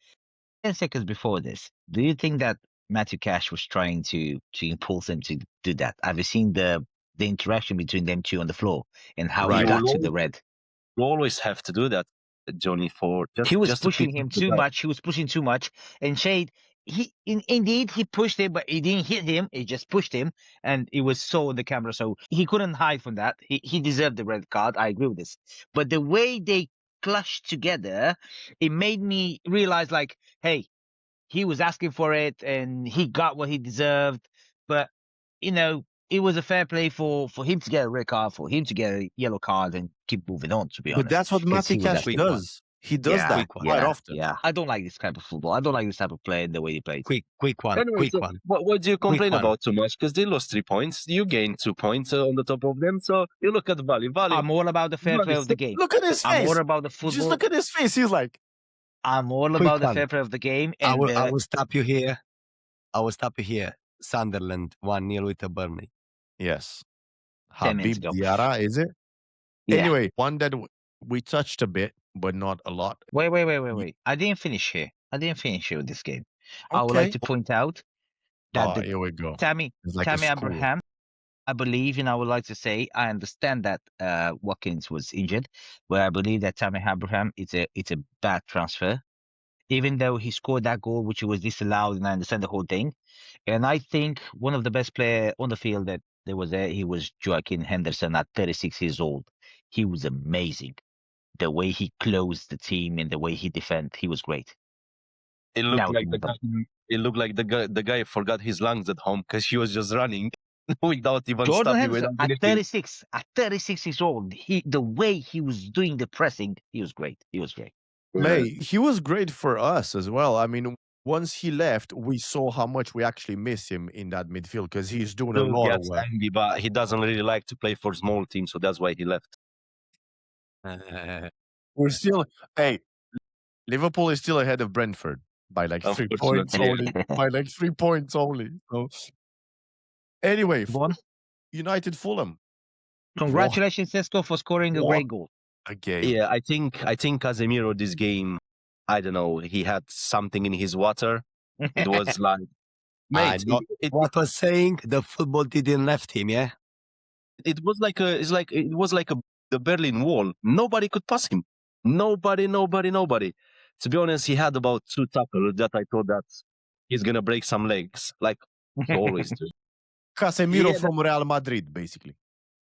10 seconds before this, do you think that Matthew Cash was trying to impulse him to do that? Have you seen the interaction between them two on the floor and how he Right. got to the red? You always have to do that, Johnny. For He was just to pushing pick him up the too guy. much. He was pushing too much. And Shade, indeed he pushed him, but he didn't hit him. He just pushed him, and it was so on the camera. So he couldn't hide from that. He deserved the red card. I agree with this. But the way they clashed together, it made me realize, like, hey, he was asking for it, and he got what he deserved. But it was a fair play for him to get a red card, for him to get a yellow card, and keep moving on. To be honest, But that's what 'cause Matty he was Cash asking. does. He does that quite often. Yeah, I don't like this type of football. I don't like this type of play and the way he plays. Quick one. Anyway, Quick so one. what do you complain one. about too much? Because they lost 3 points. You gained 2 points on the top of them. So you look at Valley. I'm all about the fair play of the game. Look at his I'm face. all about the football. Just look at his face. He's like, I'm all Quick about the one. fair play of the game. I And will stop you here. Sunderland 1-0 with the Burnley. yes. 10 minutes Habib ago. Diarra, is it? Yeah. Anyway, one that we touched a bit, but not a lot. Wait. I didn't finish here. with this game. I would Okay. like to point out that Here we go. Tammy It's like a school. Abraham, I believe, and I would like to say, I understand that Watkins was injured, but I believe that Tammy Abraham, it's a bad transfer. Even though he scored that goal, which was disallowed, and I understand the whole thing. And I think one of the best players on the field that there was there, he was Joaquin Henderson at 36 years old. He was amazing. The way he closed the team and the way he defended, he was great. It looked Now, like the guy forgot his lungs at home because he was just running without even Jordan stopping. Henderson at 36 years old, the way he was doing the pressing, he was great. Mate, he was great for us as well. I mean, once he left, we saw how much we actually miss him in that midfield because he's doing a lot of Gets work. angry, but he doesn't really like to play for small teams, so that's why he left. We're still, hey, Liverpool is still ahead of Brentford by like 3 points only. By like 3 points only. So, anyway, United Fulham. Congratulations, Sesko, for scoring a great goal. Again. Yeah, I think Casemiro this game, I don't know, he had something in his water. It was like, mate, what was saying the football didn't left him, yeah? It was like the Berlin Wall. Nobody could pass him. Nobody. To be honest, he had about 2 tackles that I thought that he's gonna break some legs, like he always do. Casemiro from Real Madrid, basically.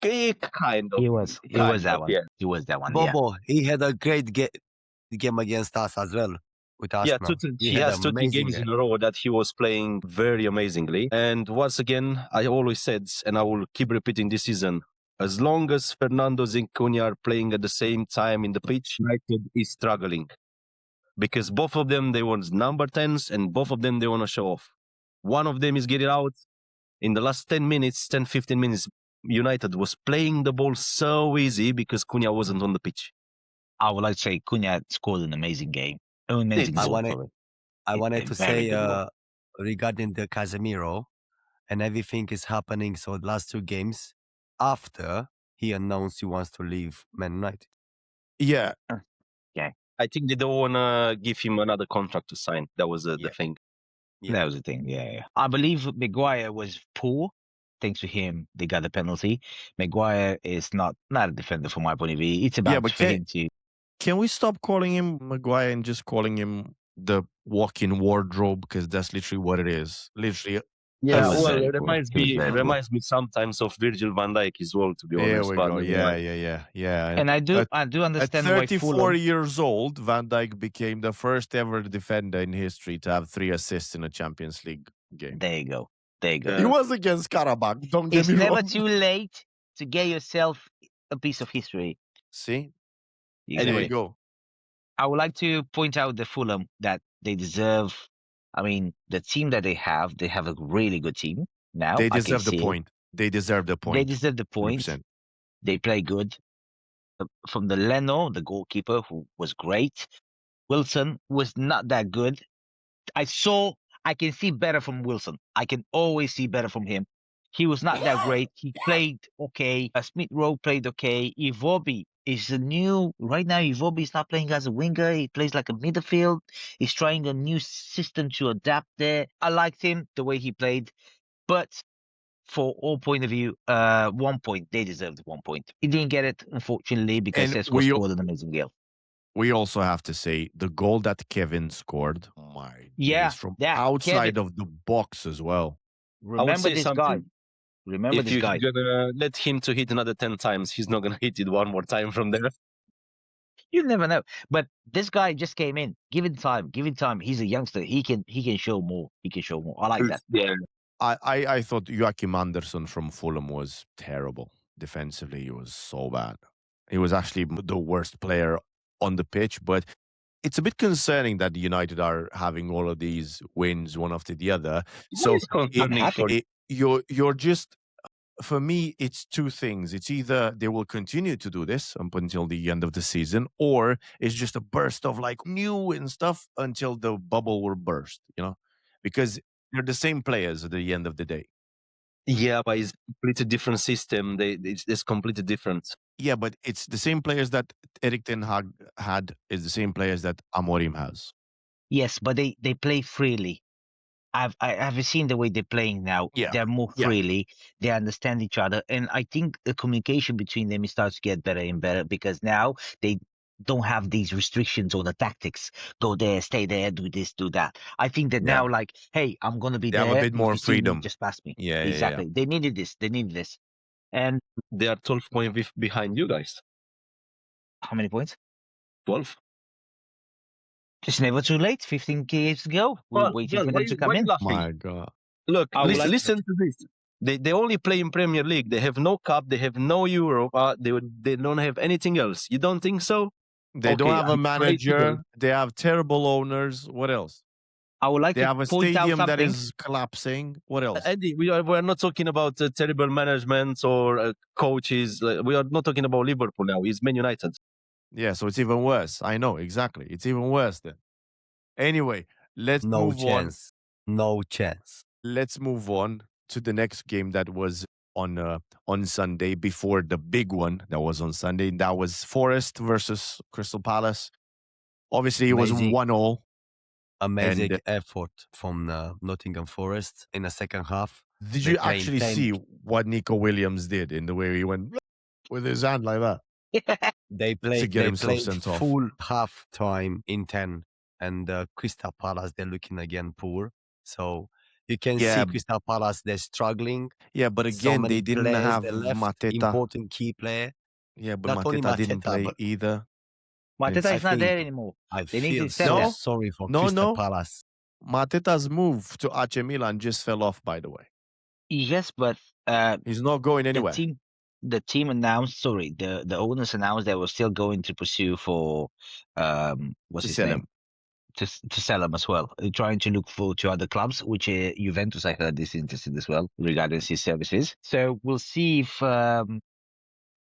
Kind of. He was Kind that of, one. yeah. He was that one. Yeah. Bobo, he had a great game against us as well with Yeah, Arsenal. He he had has an 30 amazing games game. in a row that he was playing very amazingly. And once again, I always said, and I will keep repeating this season, as long as Fernando and Cunha are playing at the same time in the pitch, United is struggling. Because both of them, they want number 10s, and both of them, they want to show off. One of them is getting out. In the last 10 minutes, 10, 15 minutes, United was playing the ball so easy because Cunha wasn't on the pitch. I would like to say Cunha scored an amazing game. An amazing It's- goal. I It's wanted a to very say good goal. regarding the Casemiro and everything is happening. So the last two games after he announced he wants to leave Man United. Yeah, I think they don't want to give him another contract to sign. That was the Yeah. thing. Yeah. That was the thing. Yeah. I believe Maguire was poor. Thanks to him, they got the penalty. Maguire is not a defender from my point of view. It's about but for him to. can we stop calling him Maguire and just calling him the walk-in wardrobe? Because that's literally what it is. Literally. Yeah, was well, very it poor. He was very poor. reminds me sometimes of Virgil van Dijk as well, to be There honest. we But go. never Yeah, mind. yeah. And I do At understand why 34 Fulham. years old, Van Dijk became the first ever defender in history to have 3 assists in a Champions League game. There you go. There you go. He was against Karabakh. Don't get It's me never wrong. too late to get yourself a piece of history. See, You there know? you go. I would like to point out the Fulham that they deserve. I mean, the team that they have a really good team now. They I can deserve the see it. point. They deserve the They point. deserve the point. 100%. They play good. From the Leno, the goalkeeper, who was great. Wilson was not that good. I can see better from Wilson. I can always see better from him. He was not that great. He played okay. Smith Rowe played okay. Iwobi is right now. Iwobi is not playing as a winger. He plays like a midfield. He's trying a new system to adapt there. I liked him the way he played, but for all point of view, 1 point. They deserved 1 point. He didn't get it, unfortunately, because And Sesko scored an amazing goal. we also have to say the goal that Kevin scored, my Yeah, days, from that outside Kevin. of the box as well. Remember say this something. guy. Remember If this you're guy. gonna let him to hit another 10 times, he's not gonna hit it one more time from there. You never know. But this guy just came in. Give him time. Give him time. He's a youngster. He can show more. He can show more. I like that. Yeah. I thought Joachim Anderson from Fulham was terrible. Defensively, he was so bad. He was actually the worst player on the pitch, but it's a bit concerning that United are having all of these wins one after the other. So It's concerning for you're just, for me, it's two things. It's either they will continue to do this up until the end of the season, or it's just a burst of like new and stuff until the bubble will burst, because they're the same players at the end of the day. Yeah, but it's a completely different system. It's completely different. Yeah, but it's the same players that Erik Ten Hag had, is the same players that Amorim has. Yes, but they play freely. I've seen the way they're playing now. Yeah. They're more Yeah. freely. They understand each other, and I think the communication between them starts to get better and better because now they don't have these restrictions or the tactics. Go there, stay there, do this, do that. I think that now, like, hey, I'm gonna be They there. have a bit If more you see me, freedom. just pass me. Yeah, exactly. They needed this. They needed this. And They are 12 points behind you guys. how many points? 12. It's never too late. 15 games to go. We're Well, waiting for why them to come you in. laughing? My God. Look, I would like to- listen to this. They only play in Premier League. They have no cup. They have no Euro. They don't have anything else. You don't think so? They don't Okay, have a I'm afraid to manager. They have terrible owners. What else? I would like They to have a point out stadium that something. is collapsing. What else? Eddie, we're not talking about terrible management or coaches. We are not talking about Liverpool now. It's Man United. Yeah, so it's even worse. I know, exactly. It's even worse then. Anyway, let's No move chance. No chance. on. Let's move on to the next game that was on Sunday before the big one that was on Sunday. That was Forest versus Crystal Palace. Obviously, it was Amazing. 1-0. Amazing And- effort from Nottingham Forest in the second half. Did They you play actually 10 see what Nico Williams did in the way he went with his hand like that? They to played, get they himself played sent off. full half time in 10, and Crystal Palace, they're looking again poor. So You can Yeah, see Crystal Palace, they're struggling. yeah, but So again, many they didn't players have they left, Mateta. important key player. Yeah, but Not only Mateta didn't Mateta, play but either. Didn't Mateta I is not think there anymore. I They need feel to sell so him. No, sorry for no, Crystal no. Palace. Mateta's move to AC Milan just fell off, by the way. Yes, but He's not going the anywhere. team announced. Sorry, the owners announced they were still going to pursue for what's To his sell name him. to sell him as well. Trying to look for to other clubs, which Juventus I heard is interested as well regarding his services. So we'll see if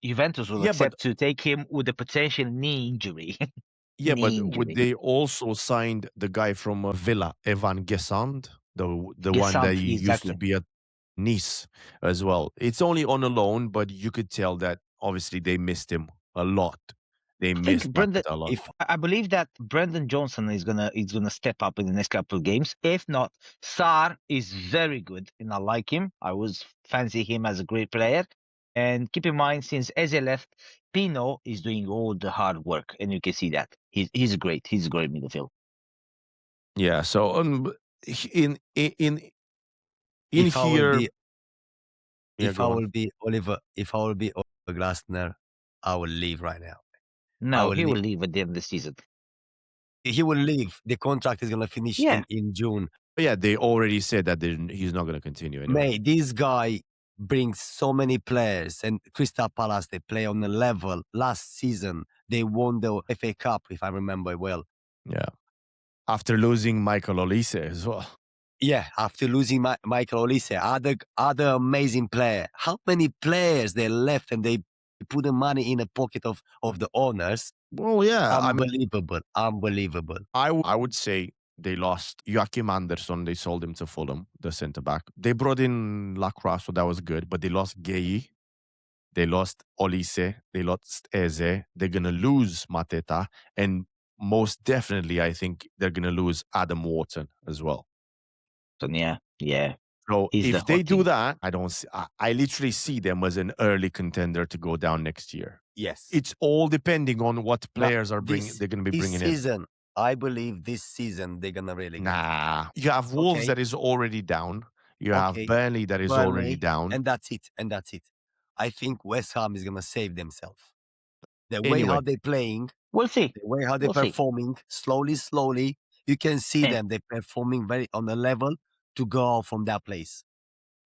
Juventus will Yeah, but accept to take him with a potential knee injury. yeah, Knee but would injury. they also signed the guy from Villa, Evan Gesand, the one that Gesant, he used to exactly. be at Nice as well. It's only on a loan, but you could tell that obviously they missed him a lot. They I think missed Brendan. Mateta a lot. If I believe that Brendan Johnson is gonna step up in the next couple of games. If not, Sarr is very good, and I like him. I always fancy him as a great player. And keep in mind, since Eze left, Pino is doing all the hard work, and you can see that he's great. He's a great midfield. Yeah. So in if I will here, be yeah, if I go on. will be Oliver Glasner, I will leave right now. No, will he will leave. leave at the end of the season. He will leave. The contract is gonna finish Yeah. in June. But yeah, they already said that he's not going to continue anyway. Mate, this guy brings so many players, and Crystal Palace they play on the level. Last season they won the FA Cup, if I remember well. Yeah. After losing Michael Olise as well. Yeah, after losing Michael Olise, other amazing player. How many players they left and they put the money in the pocket of the owners? Well, yeah. Unbelievable. I would say they lost Joachim Anderson. They sold him to Fulham, the centre back. They brought in Lacroix, so that was good. But they lost Gay. They lost Olise. They lost Eze. They're going to lose Mateta. And most definitely, I think they're going to lose Adam Wharton as well. So yeah. So He's the if they hot do thing. that, I literally see them as an early contender to go down next year. Yes. It's all depending on what Now, players they're going to be bringing this season, I believe this season they're gonna really in. Nah, you have Wolves Okay. that is already down. You have Okay. Burnley that is already down. and that's it. I think West Ham is gonna save themselves. The way Anyway. how they're playing, We'll see. the way how they're We'll see. performing, slowly, you can see And- them. They're performing very on the level to go out from that place.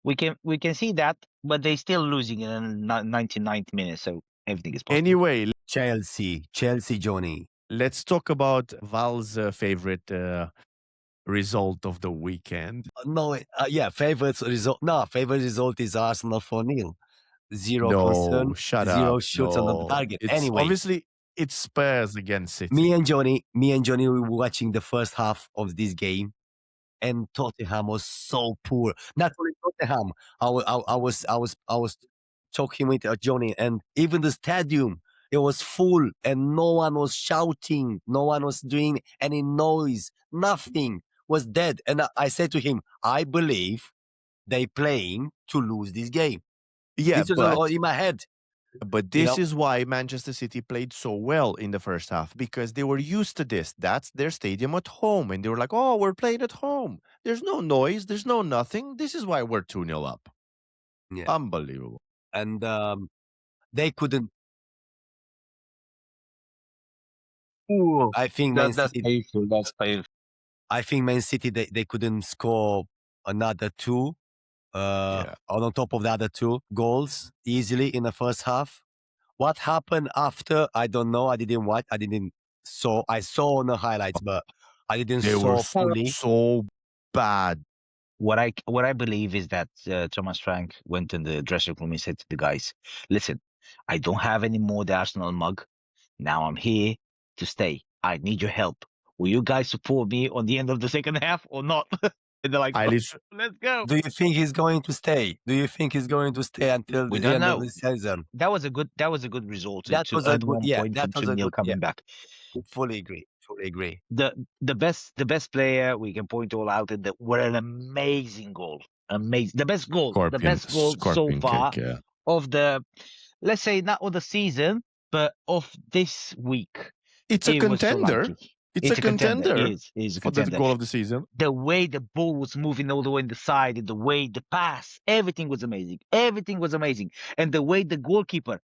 We can see that, but they're still losing in the 99th minute, so everything is possible. Anyway, Chelsea, Johnny. let's talk about Val's favorite result of the weekend. Favorite result. No, favorite result is Arsenal 4-0. Zero No, concern, shut zero up. shots on the target. It's Anyway, obviously it's Spurs against City. me and Johnny were watching the first half of this game, and Tottenham was so poor. Not only Tottenham, I was talking with Johnny, and even the stadium, it was full, and no one was shouting, no one was doing any noise, nothing was dead. And I said to him, I believe they playing to lose this game. Yeah, This was all in my head. but this is why Manchester City played so well in the first half, because they were used to this. That's their stadium at home. And they were like, oh, we're playing at home. There's no noise. There's no nothing. This is why we're 2-0 up. Yeah. Unbelievable. And they couldn't. Ooh, I think Man That's City. painful. That's painful. I think Man City they couldn't score another two. On top of the other two goals easily in the first half. What happened after? I don't know. I didn't watch. I saw on the highlights, but I didn't They saw were fully. so bad. what I believe is that Thomas Frank went in the dressing room and said to the guys, "Listen, I don't have any more the Arsenal mug. Now I'm here to stay. I need your help. Will you guys support me on the end of the second half or not?" And they're like, "Let's go." Do you think he's going to stay? Do you think he's going to stay until We the don't end know. of the season? That was a good result. That to was a earn good- 1 yeah, point that from was a 2-0 good- coming yeah. back. Fully agree. The best player we can point all out in that were an amazing goal. Amazing. The best goal so Scorpion far kick, yeah. of the, let's say not of the season, but of this week. It's a It was contender. Solanke. It's a contender He's a for the contender. goal of the season. The way the ball was moving all the way in the side, and the way the pass, everything was amazing. Everything was amazing. And the way the goalkeeper,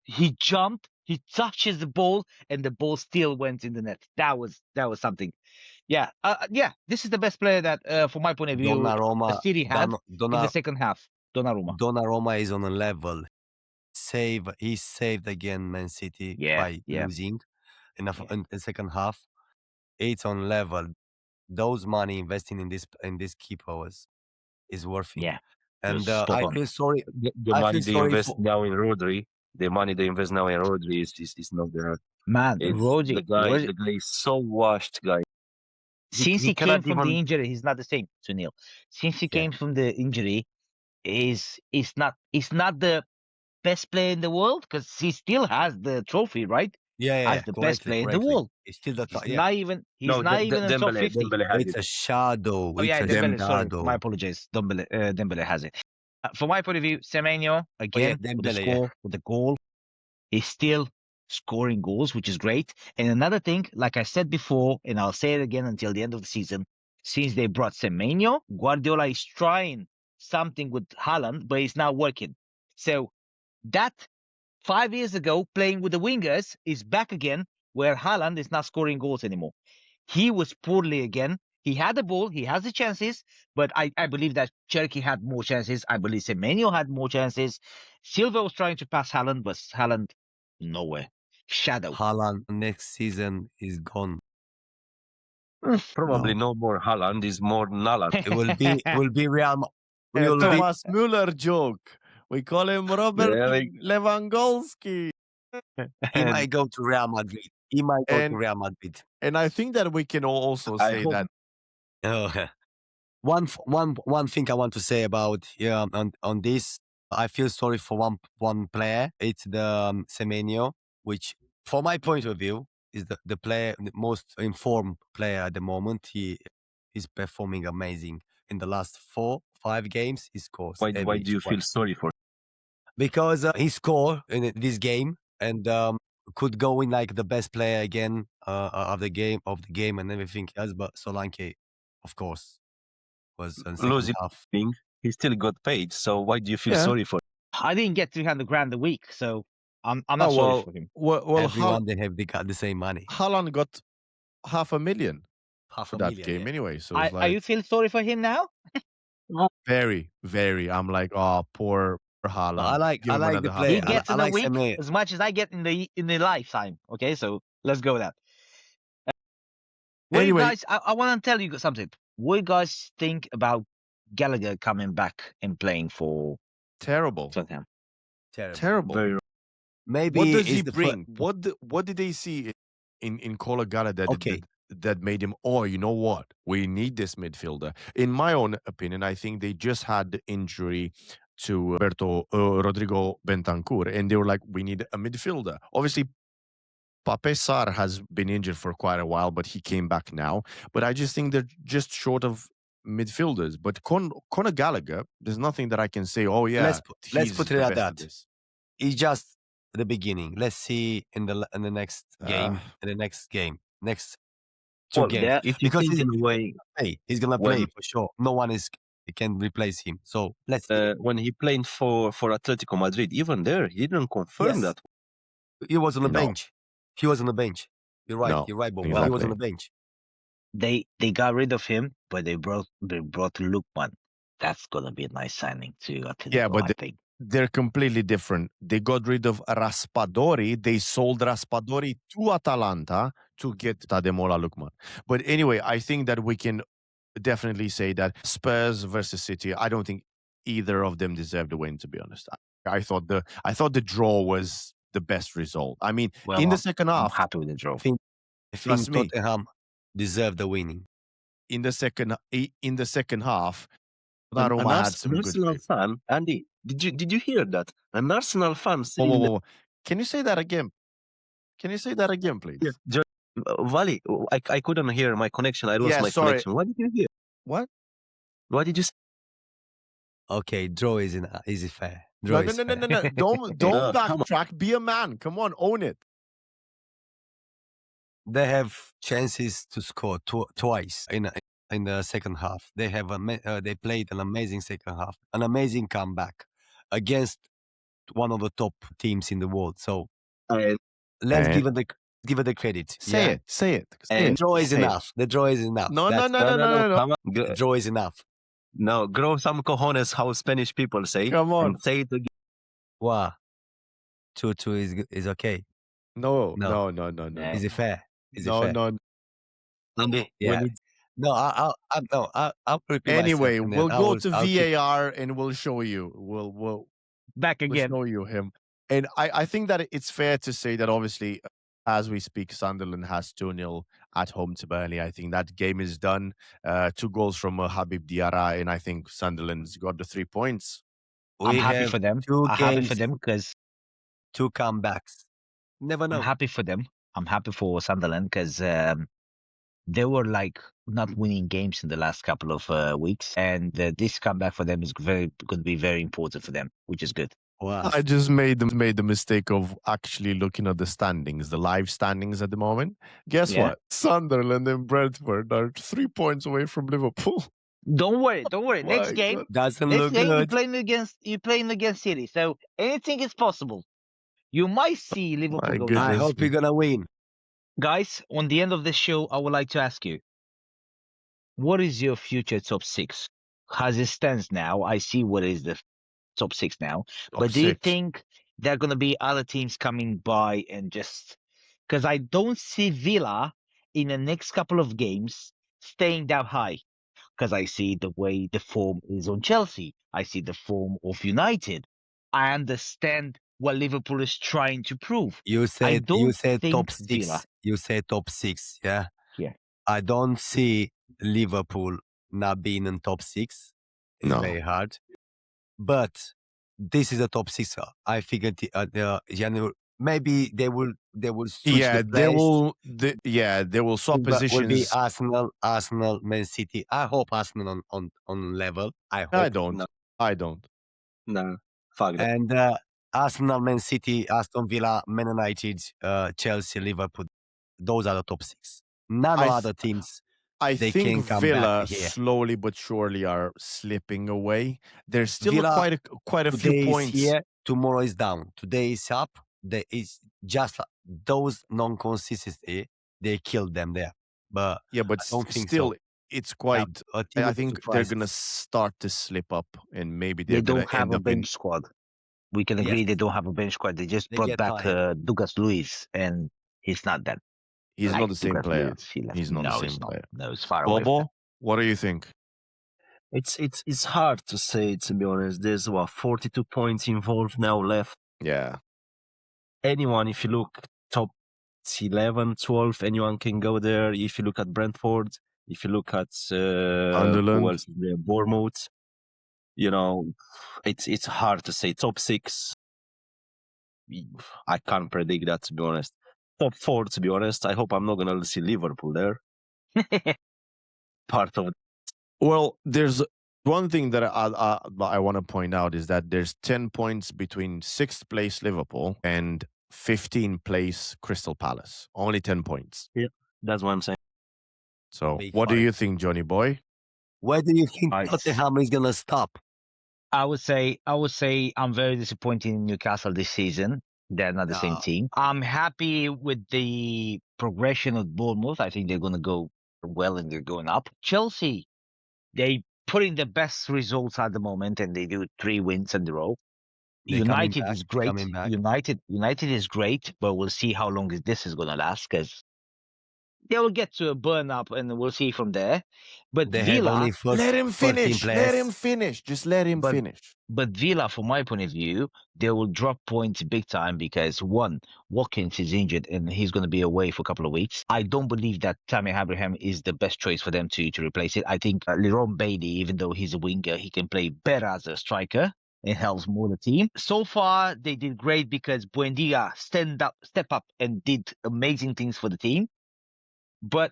he jumped, he touches the ball, and the ball still went in the net. That was something. Yeah, This is the best player that, from my point of view, the City had in the second half. Donnarumma is on a level. He saved again Man City by losing in the second half. It's on level. Those money investing in this keeper is worth it. Yeah. And I feel sorry. The money they invest now in Rodri, is not there. Man, Rodri, the guy is so washed, guy. Since he came from the injury, he's not the same, Sunil. Since he came from the injury, he's not the best player in the world, because he still has the trophy, right? As the best player in the world. He's still the top. He's not even in top 50. It's a shadow. Oh, yeah, Dembele. Sorry, my apologies. Dembele has it. From my point of view, Semenyo, again, with the goal, is still scoring goals, which is great. And another thing, like I said before, and I'll say it again until the end of the season, since they brought Semenyo, Guardiola is trying something with Haaland, but it's not working. So that 5 years ago, playing with the wingers, is back again, where Haaland is not scoring goals anymore. He was poorly again. He had the ball, he has the chances, but I believe that Cherki had more chances. I believe Semenyo had more chances. Silva was trying to pass Haaland, but Haaland, nowhere. Shadow. Haaland next season is gone. Probably no more Haaland, is more Naland. It will be Real. Thomas Müller joke. We call him Robert Lewandowski. He might go to Real Madrid. And I think that we can also say that. One thing I want to say about on this, I feel sorry for one player. It's the Semenyo, which, from my point of view, is the player, the most informed player at the moment. He is performing amazing. In the last 4-5 games, he scores. Why do you feel sorry for? Because he scored in this game and could go in like the best player again of the game and everything else. But Solanke, of course, was losing. He still got paid. So why do you feel sorry for? I didn't get 300 grand a week, so I'm not sorry for him. Well, everyone they got the same money. Haaland got $500,000 for that game anyway. So are you feel sorry for him now? Very, very. I'm like, oh, poor Haaland. I like the play. He gets in a week as much as I get in the lifetime. Okay, so let's go with that. Anyway, guys, I want to tell you something. What do you guys think about Gallagher coming back and playing for Tottenham? Terrible. Very. Maybe what does he bring? What did they see in Colo Gallagher that made him? Oh, you know what? We need this midfielder. In my own opinion, I think they just had the injury to Rodrigo Bentancur, and they were like, we need a midfielder. Obviously, Pape Sarr has been injured for quite a while, but he came back now. But I just think they're just short of midfielders. But Conor Gallagher, there's nothing that I can say, oh yeah, let's put it at that. It's just the beginning. Let's see in the next game, next 2 games. Because he's gonna play for sure. No one can replace him. So let's when he played for Atletico Madrid, even there, he didn't confirm that. He was on the bench. He was on the bench. You're right. No, you're right, Bob. exactly. He was on the bench. They got rid of him, but they brought Lookman. That's gonna be a nice signing too. Yeah, but they're completely different. They got rid of Raspadori. They sold Raspadori to Atalanta to get Ademola Lookman. But anyway, I think that we can definitely say that Spurs versus City, I don't think either of them deserved the win, to be honest. I thought the draw was the best result. I mean, in the second half, I'm happy with the draw. I think Tottenham deserved the winning. In the second half, an Arsenal fan, Andy, did you hear that? An Arsenal fan saying, Can you say that again? Please? Yeah. Vali, I couldn't hear my connection. I lost my connection. What did you hear? What? What did you say? Okay, draw is fair. No. Don't backtrack. Be a man. Come on, own it. They have chances to score twice in the second half. They have they played an amazing second half, an amazing comeback against one of the top teams in the world. So And, let's And give it the credit. say Yeah, it, say it, say the and it, draw is say it. enough. The draw is enough. No, no, That's no, it. no, no, no, no. come on. The draw is enough. No, grow some cojones, how Spanish people say, Come on. and say it again. Wow, 2-2 is okay. No, No, no, no, no, no, Yeah. is no. it fair? Is it No, fair? no. Andy, Yeah. we need No, I'll repeat Anyway, myself, and then we'll go to I'll keep. VAR and we'll show you. We'll Back we'll again. show you him. And I think that it's fair to say that obviously, as we speak, Sunderland has 2-0 at home to Burnley. I think that game is done. 2 goals from Habib Diarra, and I think Sunderland's got the 3 points. I'm We happy have for them. 2 I'm happy games, for them because 2 comebacks. Never I'm know. happy for them. I'm happy for Sunderland because they were like not winning games in the last couple of weeks, and this comeback for them is going to be very important for them, which is good. Wow. I just made the mistake of actually looking at the standings, the live standings at the moment. Guess Yeah. what? Sunderland and Brentford are 3 points away from Liverpool. Don't worry, don't worry. My Next game, God. Doesn't next look game good. you're playing against City, so anything is possible. You might see Liverpool My go goodness. down. I hope me. you're gonna win. Guys, on the end of the show, I would like to ask you, what is your future top 6? As it stands now, I see what is the top 6 now. Top But do you 6. think there are going to be other teams coming by and just because I don't see Villa in the next couple of games staying that high because I see the way the form is on Chelsea. I see the form of United. I understand what Liverpool is trying to prove. You said don't top think 6. Villa. You said top 6. Yeah. Yeah. I don't see Liverpool not being in top 6. It's No. very hard. But this is a top 6. I figured January, maybe they will switch Yeah, the they place. will swap But will be positions. Arsenal, Man City. I hope Arsenal on level. I hope. I don't. No. I don't. no, fuck that. And Arsenal, Man City, Aston Villa, Man United, Chelsea, Liverpool. Those are the top 6. None I of th- other teams. I They think can come Villa back here. slowly but surely are slipping away. There's still Villa quite a few Today is points. here, tomorrow is down. Today is up. There is just those non-consistency. They killed them there. But Yeah, but I don't think still, so. it's quite. A team I of think they're gonna surprises. start to slip up, and maybe They they're gonna don't have end a up in. bench squad. We can Yes. agree they don't have a bench squad. They just They brought get back tired. Douglas Luiz, and he's not that. He's not the same Douglas player. Luiz, he left. He's not the No, same it's not. player. No, it's far away. Bobo, what do you think? It's hard to say, to be honest. There's 42 points involved now left. Yeah, Anyone, if you look top 11, 12, anyone can go there. If you look at Brentford, if you look at who Sunderland. else is there? Bournemouth, it's hard to say. Top 6, I can't predict that, to be honest. Top 4, to be honest. I hope I'm not gonna see Liverpool there. Part of Well, there's one thing that I want to point out is that there's 10 points between 6th place Liverpool and 15th place Crystal Palace. Only 10 points. that's what I'm saying. So, Big what do fight. you think, Johnny boy? Where do you think Nice. Tottenham is gonna stop? I would say I'm very disappointed in Newcastle this season. They're not the same No. team. I'm happy with the progression of Bournemouth. I think they're going to go well and they're going up. Chelsea, they put in the best results at the moment and they do 3 wins in a row. They're coming United back, is great. coming back. United is great, but we'll see how long this is going to last because they will get to a burn up and we'll see from there. But They Villa, have only Let him 14 finish. Let players. him finish. Just let him But- finish. But Villa, from my point of view, they will drop points big time because one, Watkins is injured and he's going to be away for a couple of weeks. I don't believe that Tammy Abraham is the best choice for them to replace it. I think Leron Bailey, even though he's a winger, he can play better as a striker. It helps more the team. So far, they did great because Buendia step up and did amazing things for the team. But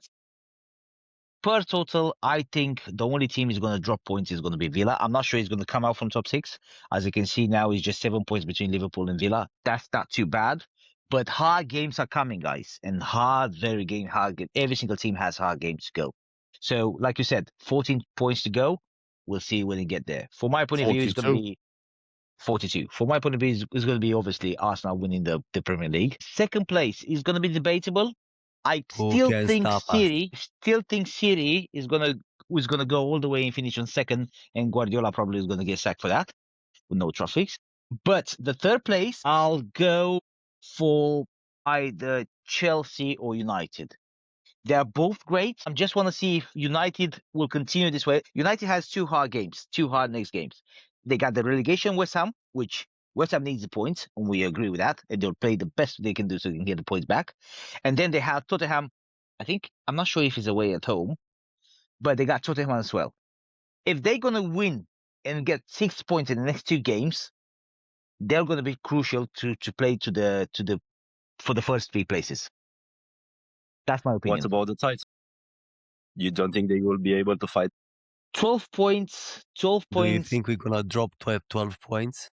per total, I think the only team is going to drop points is going to be Villa. I'm not sure he's going to come out from top 6. As you can see now, it's just 7 points between Liverpool and Villa. That's not too bad. But hard games are coming, guys, and very hard game. Every single team has hard games to go. So, like you said, 14 points to go. We'll see when they get there. For my point of view, it's going to 42. be 42. For my point of view, it's going to be obviously Arsenal winning the Premier League. Second place is going to be debatable. I Who still can think stop us? City is gonna go all the way and finish on second, and Guardiola probably is gonna get sacked for that with no trophies. But the third place, I'll go for either Chelsea or United. They are both great. I just want to see if United will continue this way. United has two hard next games. They got the relegation West Ham, which West Ham needs the points, and we agree with that. And they'll play the best they can do so they can get the points back. And then they have Tottenham. I'm not sure if it's away at home, but they got Tottenham as well. If they're gonna win and get 6 points in the next two games, they're gonna be crucial to play for the first three places. That's my What opinion. about the title? You don't think they will be able to fight? 12 points. 12 Do you points. think we're gonna drop 12 points?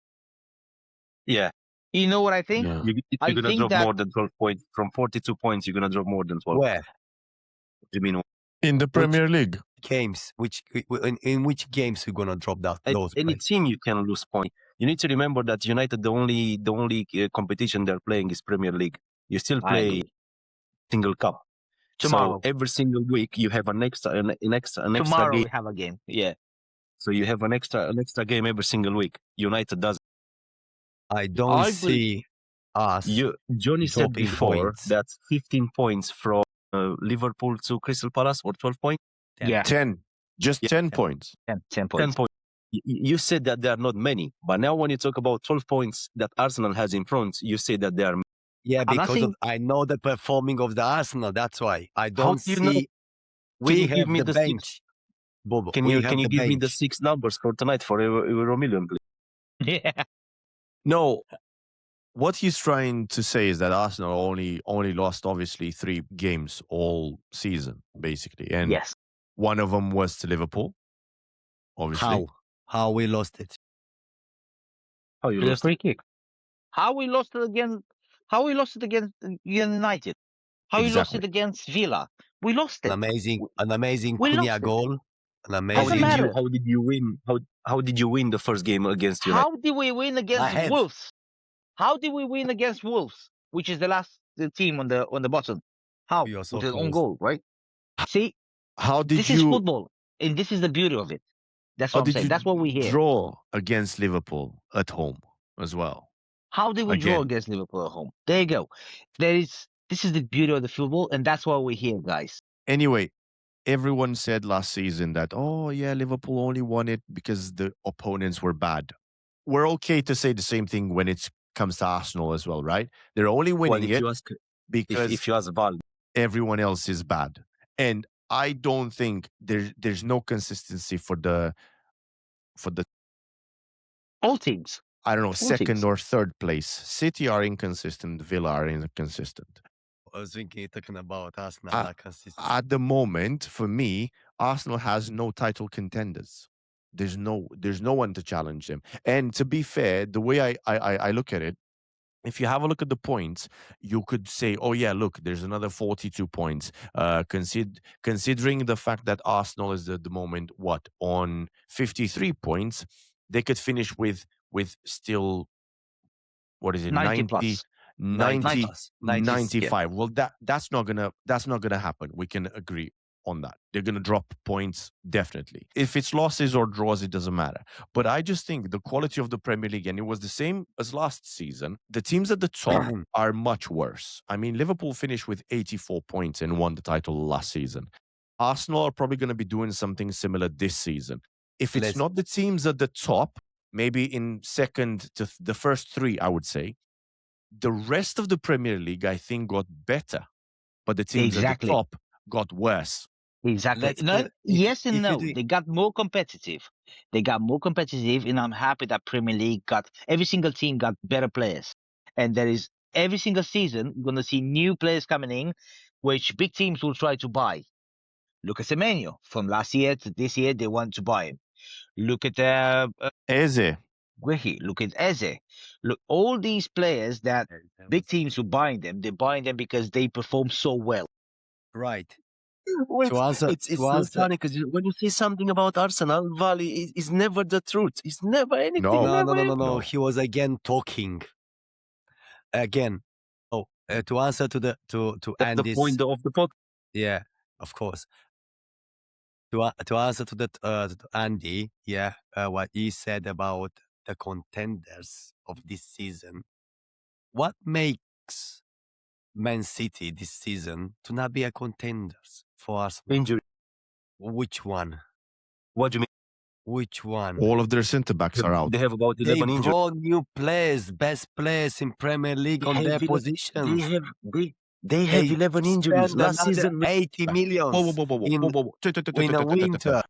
Yeah, You know what I think? Yeah. I you're gonna think drop that- more than 12 points. From 42 points, you're gonna drop more than 12. Where? What do you mean? In the Premier League. Games? In which games we're gonna drop those Any points? team you can lose points. You need to remember that United, the only competition they're playing is Premier League. You still I play agree. single cup. Tomorrow. So every single week you have an extra Tomorrow game. we have a game. Yeah. So you have an extra game every single week. United does. I don't I see us. Johnny said dropping before points. that's 15 points from Liverpool to Crystal Palace, or 12 points. 10. Yeah. 10. Just 10 points. 10 10 points. points. You said that there are not many, but now when you talk about 12 points that Arsenal has in front, you say that there are. Yeah, I'm not because saying- I know the performing of the Arsenal. That's why I don't do you see. know? We you have give me the the bench. Bobo, Can we you have the give me the bench. 6 numbers for tonight for Euro Million, please? Yeah. No, what he's trying to say is that Arsenal only lost obviously 3 games all season, basically. And Yes. one of them was to Liverpool, obviously. How we lost it? How you To the lost? free kick. How we lost it against United. How we lost Exactly. it against Villa. We lost it. An amazing We lost Cunha it. goal. An How amazing. Doesn't matter. did you win? How did you win the first game against United? How did we win against Ahead. Wolves? How did we win against Wolves, which is the last team on the bottom? How? We are so With an own close. goal, right? See, How did this is you football, and this is the beauty of it. That's how what I'm did saying. you That's what we hear. draw against Liverpool at home as well? How did we draw Again. against Liverpool at home? There you go. This is the beauty of the football, and that's why we're here, guys. Anyway, everyone said last season that, oh, yeah, Liverpool only won it because the opponents were bad. We're okay to say the same thing when it comes to Arsenal as well, right? They're only winning if it you ask, because if you ask Val, everyone else is bad. And I don't think there's no consistency for the All teams. I don't know, second teams. or third place. City are inconsistent, Villa are inconsistent. I was thinking, talking about Arsenal. Ah, That consistency. At the moment, for me, Arsenal has no title contenders. There's no one to challenge them. And to be fair, the way I look at it, if you have a look at the points, you could say, oh yeah, look, there's another 42 points. Considering the fact that Arsenal is at the moment on 53 points, they could finish with still, what is it, 90 plus. 90 plus. 90, 95. Well, that's not gonna happen. We can agree on that. They're gonna drop points, definitely. If it's losses or draws, it doesn't matter. But I just think the quality of the Premier League, and it was the same as last season, the teams at the top are much worse. I mean, Liverpool finished with 84 points and won the title last season. Arsenal are probably gonna be doing something similar this season. If it's not the teams at the top, maybe in second to the first 3, I would say, the rest of the Premier League, I think, got better, but the teams at the top got worse. Exactly. Yes and no. They got more competitive. And I'm happy that Premier League every single team got better players. And there is every single season, you're going to see new players coming in, which big teams will try to buy. Look at Semenyo. From last year to this year, they want to buy him. Look at Eze. Guehi, look at Eze. Look, all these players that big teams who buying them, they're buying them because they perform so well. Right. Well, To answer, it's so funny because when you say something about Arsenal, Valley is never the truth. It's never anything. No. Never no. He was again talking again. Oh, to answer to That's the Andy's point of the podcast. yeah, of course. To answer to that to Andy, yeah, what he said about the contenders of this season. What makes Man City this season to not be a contenders for Arsenal? Injury. Which one? What do you mean? Which one? All of their centre backs are out. They have about They 11 injuries. brought new players, best players in Premier League on their positions. They have 11 injuries. spent Last another season, 80 millions in a winter.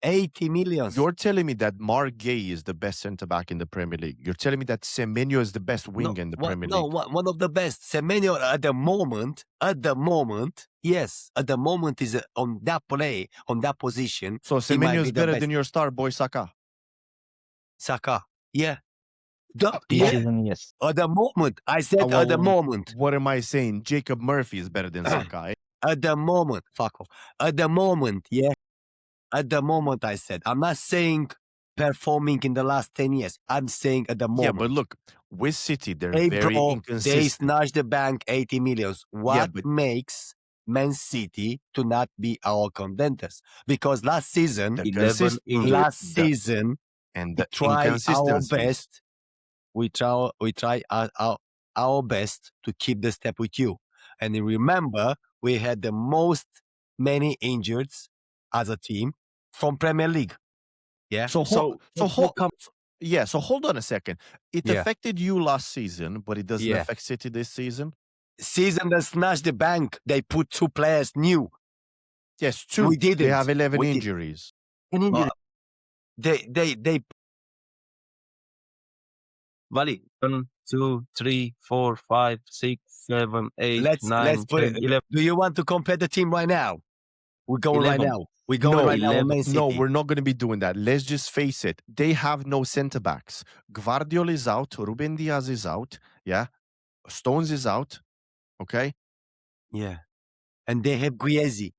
80 millions. You're telling me that Mark Gay is the best centre back in the Premier League. You're telling me that Semenyo is the best winger in the Premier League. One of the best. Semenyo at the moment, yes, at the moment is on that play, on that position. So he might Semenyo be is the better best. than your star boy Saka. Saka, yeah. This Yeah, season, yes. at the moment. I said Ah, at the well, moment. What am I saying? Jacob Murphy is better than Saka. Eh? At the moment, fuck off. At the moment, yeah. At the moment, I said. I'm not saying performing in the last 10 years. I'm saying at the moment. Yeah, but look, with City, they're Hey, very bro, they inconsistent. snatched the bank 80 millions. What but- makes Man City to not be our contenders? Because last season, The 11 consist- injuries. last season, and we the try our inconsistencies. best. We try our best to keep the step with you. And you remember, we had the most many injuries as a team from Premier League. Yeah. So hold on a second. It Yeah. affected you last season, but it doesn't Yeah. affect City this season. Season that snatched the bank, they put 2 players new. Yes, 2. We didn't. They have 11 We did. injuries. An injury. They Valley. 1, 2, 3, 4, 5, 6, 7, 8, let's 9, put 10, it. 11. Do you want to compare the team right now? We're going 11. right now. We're going right now on 11. Man City. No, we're not going to be doing that. Let's just face it. They have no centre backs. Gvardiol is out. Ruben Diaz is out. Yeah. Stones is out. Okay. Yeah. And they have Guiezi.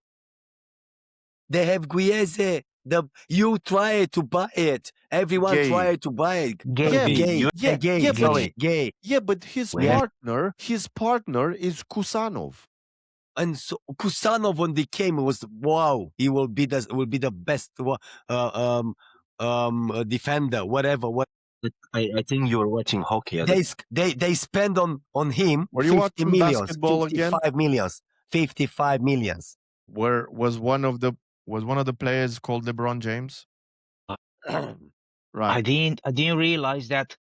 You try to buy it. Everyone Gay. tried to buy it. Gay. Gay. Yeah, but his Well- partner is Kusanov. And so Kusanov when they came was wow. He will be the best defender. Whatever. What I think you were watching hockey. they spend on him. Were you 50 watching millions, basketball again? 55 millions. 55 millions. Where was one of the players called LeBron James? I Right. didn't realize that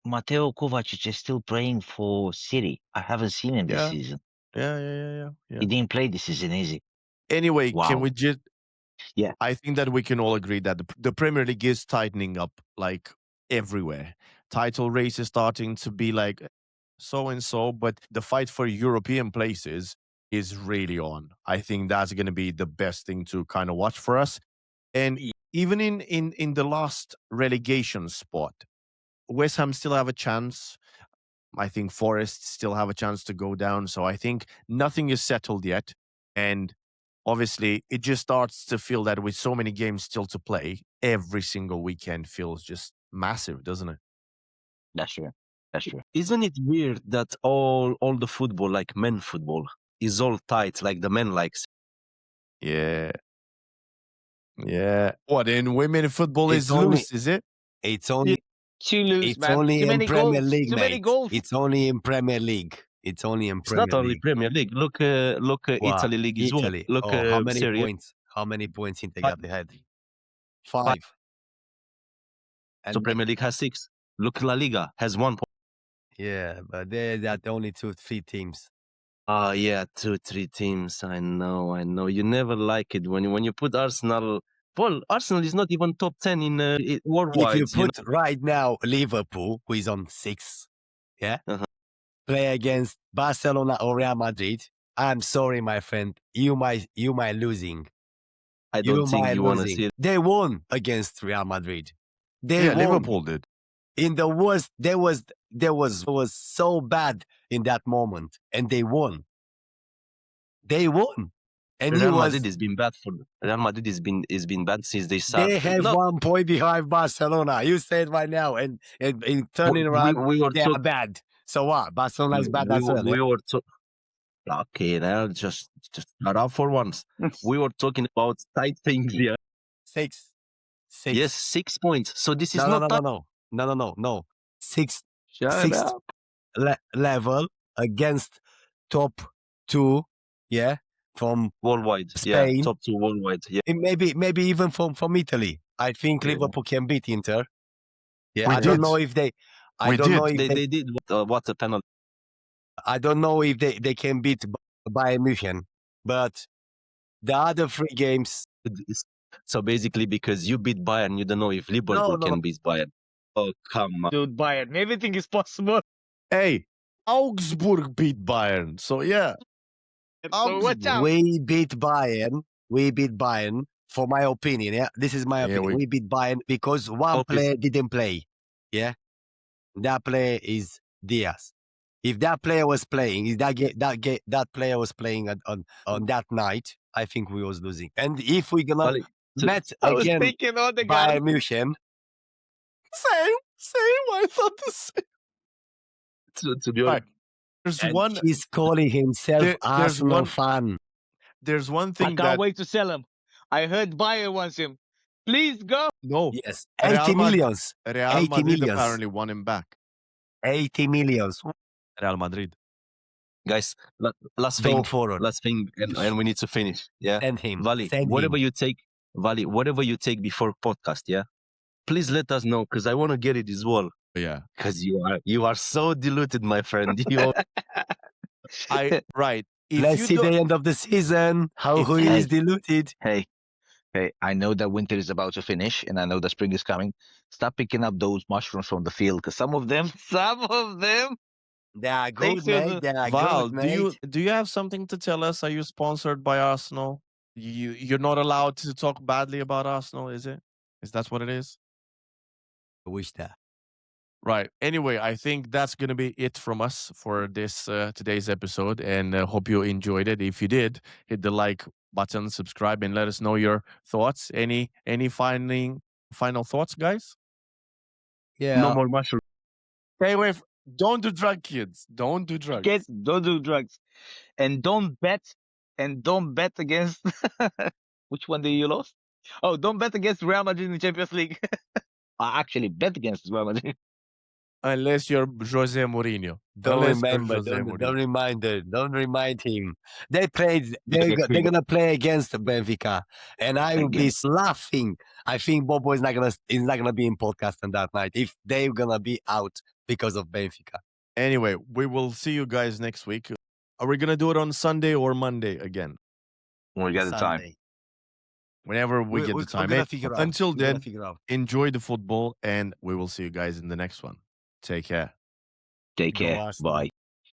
Mateo Kovacic is still playing for City. I haven't seen him this Yeah. season. Yeah. He didn't play this season, is he? Anyway, Wow. can we just? Yeah. I think that we can all agree that the Premier League is tightening up like everywhere. Title race is starting to be like so and so, but the fight for European places is really on. I think that's going to be the best thing to kind of watch for us. And even in the last relegation spot, West Ham still have a chance. I think Forest still have a chance to go down. So I think nothing is settled yet. And obviously, it just starts to feel that with so many games still to play, every single weekend feels just massive, doesn't it? That's true. Isn't it weird that all the football, like men football, is all tight, like the men likes? Yeah. What, in women football It's is only- loose, is it? It's only Too loose, it's man. only Too in many Premier goals. League, Too many mate. goals. It's only in Premier League. It's only in It's Premier not only League. Premier League. Look, Wow. Italy League as well. Italy. Look, how many Serie A. points? How many points Inter Five. got ahead? 5. And So Premier League has 6. Look, La Liga has 1 point. yeah, but they're the only 2-3 teams. Yeah, 2, 3 teams. I know. You never like it when you put Arsenal. Well, Arsenal is not even top 10 in worldwide. If you put right now Liverpool, who is on 6, yeah, play against Barcelona or Real Madrid, I'm sorry, my friend, you might losing. I don't think might you want to losing. see it. They won against Real Madrid. They Yeah, won. Liverpool did. in the worst, was so bad in that moment, and they won. They won, and he Real was. Madrid has been bad for Real Madrid has been bad since they started. They have No, 1 point behind Barcelona. You said right now, and in turning around, we were they are bad. So what? Barcelona is bad as well. we were okay. Now just shut up for once. We were talking about tight things here. Six. Yes, 6 points. So this is No, not no. Six Shut up. level against top 2. Yeah, from worldwide. Spain. Yeah, top 2 worldwide. Yeah, and maybe even from Italy. I think Yeah. Liverpool can beat Inter. Yeah, We I don't did. know if they. I We don't know did. if they did what a penalty. I don't know if they can beat Bayern Munich, but the other 3 games. So basically, because you beat Bayern, you don't know if Liverpool No. can beat Bayern. Oh, come on. Dude, Bayern. Everything is possible. Hey, Augsburg beat Bayern. So yeah, So watch out. We beat Bayern. For my opinion, yeah. This is my Yeah, opinion. We beat Bayern because one Okay. player didn't play. Yeah. That player is Diaz. If that player was playing, if that player was playing on that night, I think we was losing. And if we're gonna Well, to- match I was again thinking all the Bayern guys. Munich, same. I thought the same. to be honest, Right. There's and one. he's calling himself there's Arsenal one. fan. There's one I thing can't that wait to sell him. I heard Bayern wants him. Please go. no, Yes, Real 80 Mad- millions. Real 80 Madrid millions. apparently won him back. 80 millions. Real Madrid. guys, last Go thing, forward. and we need to finish. Yeah, Send him. Vali, Send whatever him. you take, Vali, whatever you take before podcast, yeah, please let us know because I want to get it as well. Yeah, Because you are so diluted, my friend. right. If Let's you see don't, the end of the season. How If who you- is diluted? Hey, I know that winter is about to finish and I know that spring is coming. Stop picking up those mushrooms from the field because some of them, They are Thanks, good, mate. Susan. They are Val, good, mate. do you have something to tell us? Are you sponsored by Arsenal? You're not allowed to talk badly about Arsenal, is it? Is that what it is? I wish that. Right. Anyway, I think that's going to be it from us for this today's episode, and hope you enjoyed it. If you did, hit the like button, subscribe, and let us know your thoughts. Any final thoughts, guys? Yeah. No more mushroom. Stay away. Don't do drugs, kids. Don't do drugs. Don't do drugs. And don't bet against which one did you lost? Oh, don't bet against Real Madrid in the Champions League. I actually bet against Real Madrid. Unless you're Jose Mourinho. Don't Unless you're remember. Jose Mourinho. Don't remind him. They played. They're agree. gonna play against Benfica, and I will be laughing. I think Bobo is not gonna be in podcast on that night if they're gonna be out because of Benfica. Anyway, we will see you guys next week. Are we gonna do it on Sunday or Monday again? We got the time. Sunday. Whenever we get the We're time. gonna figure out. Until We're gonna then, figure out. enjoy the football, and we will see you guys in the next one. Take care. Take Go care. Arsenal. Bye.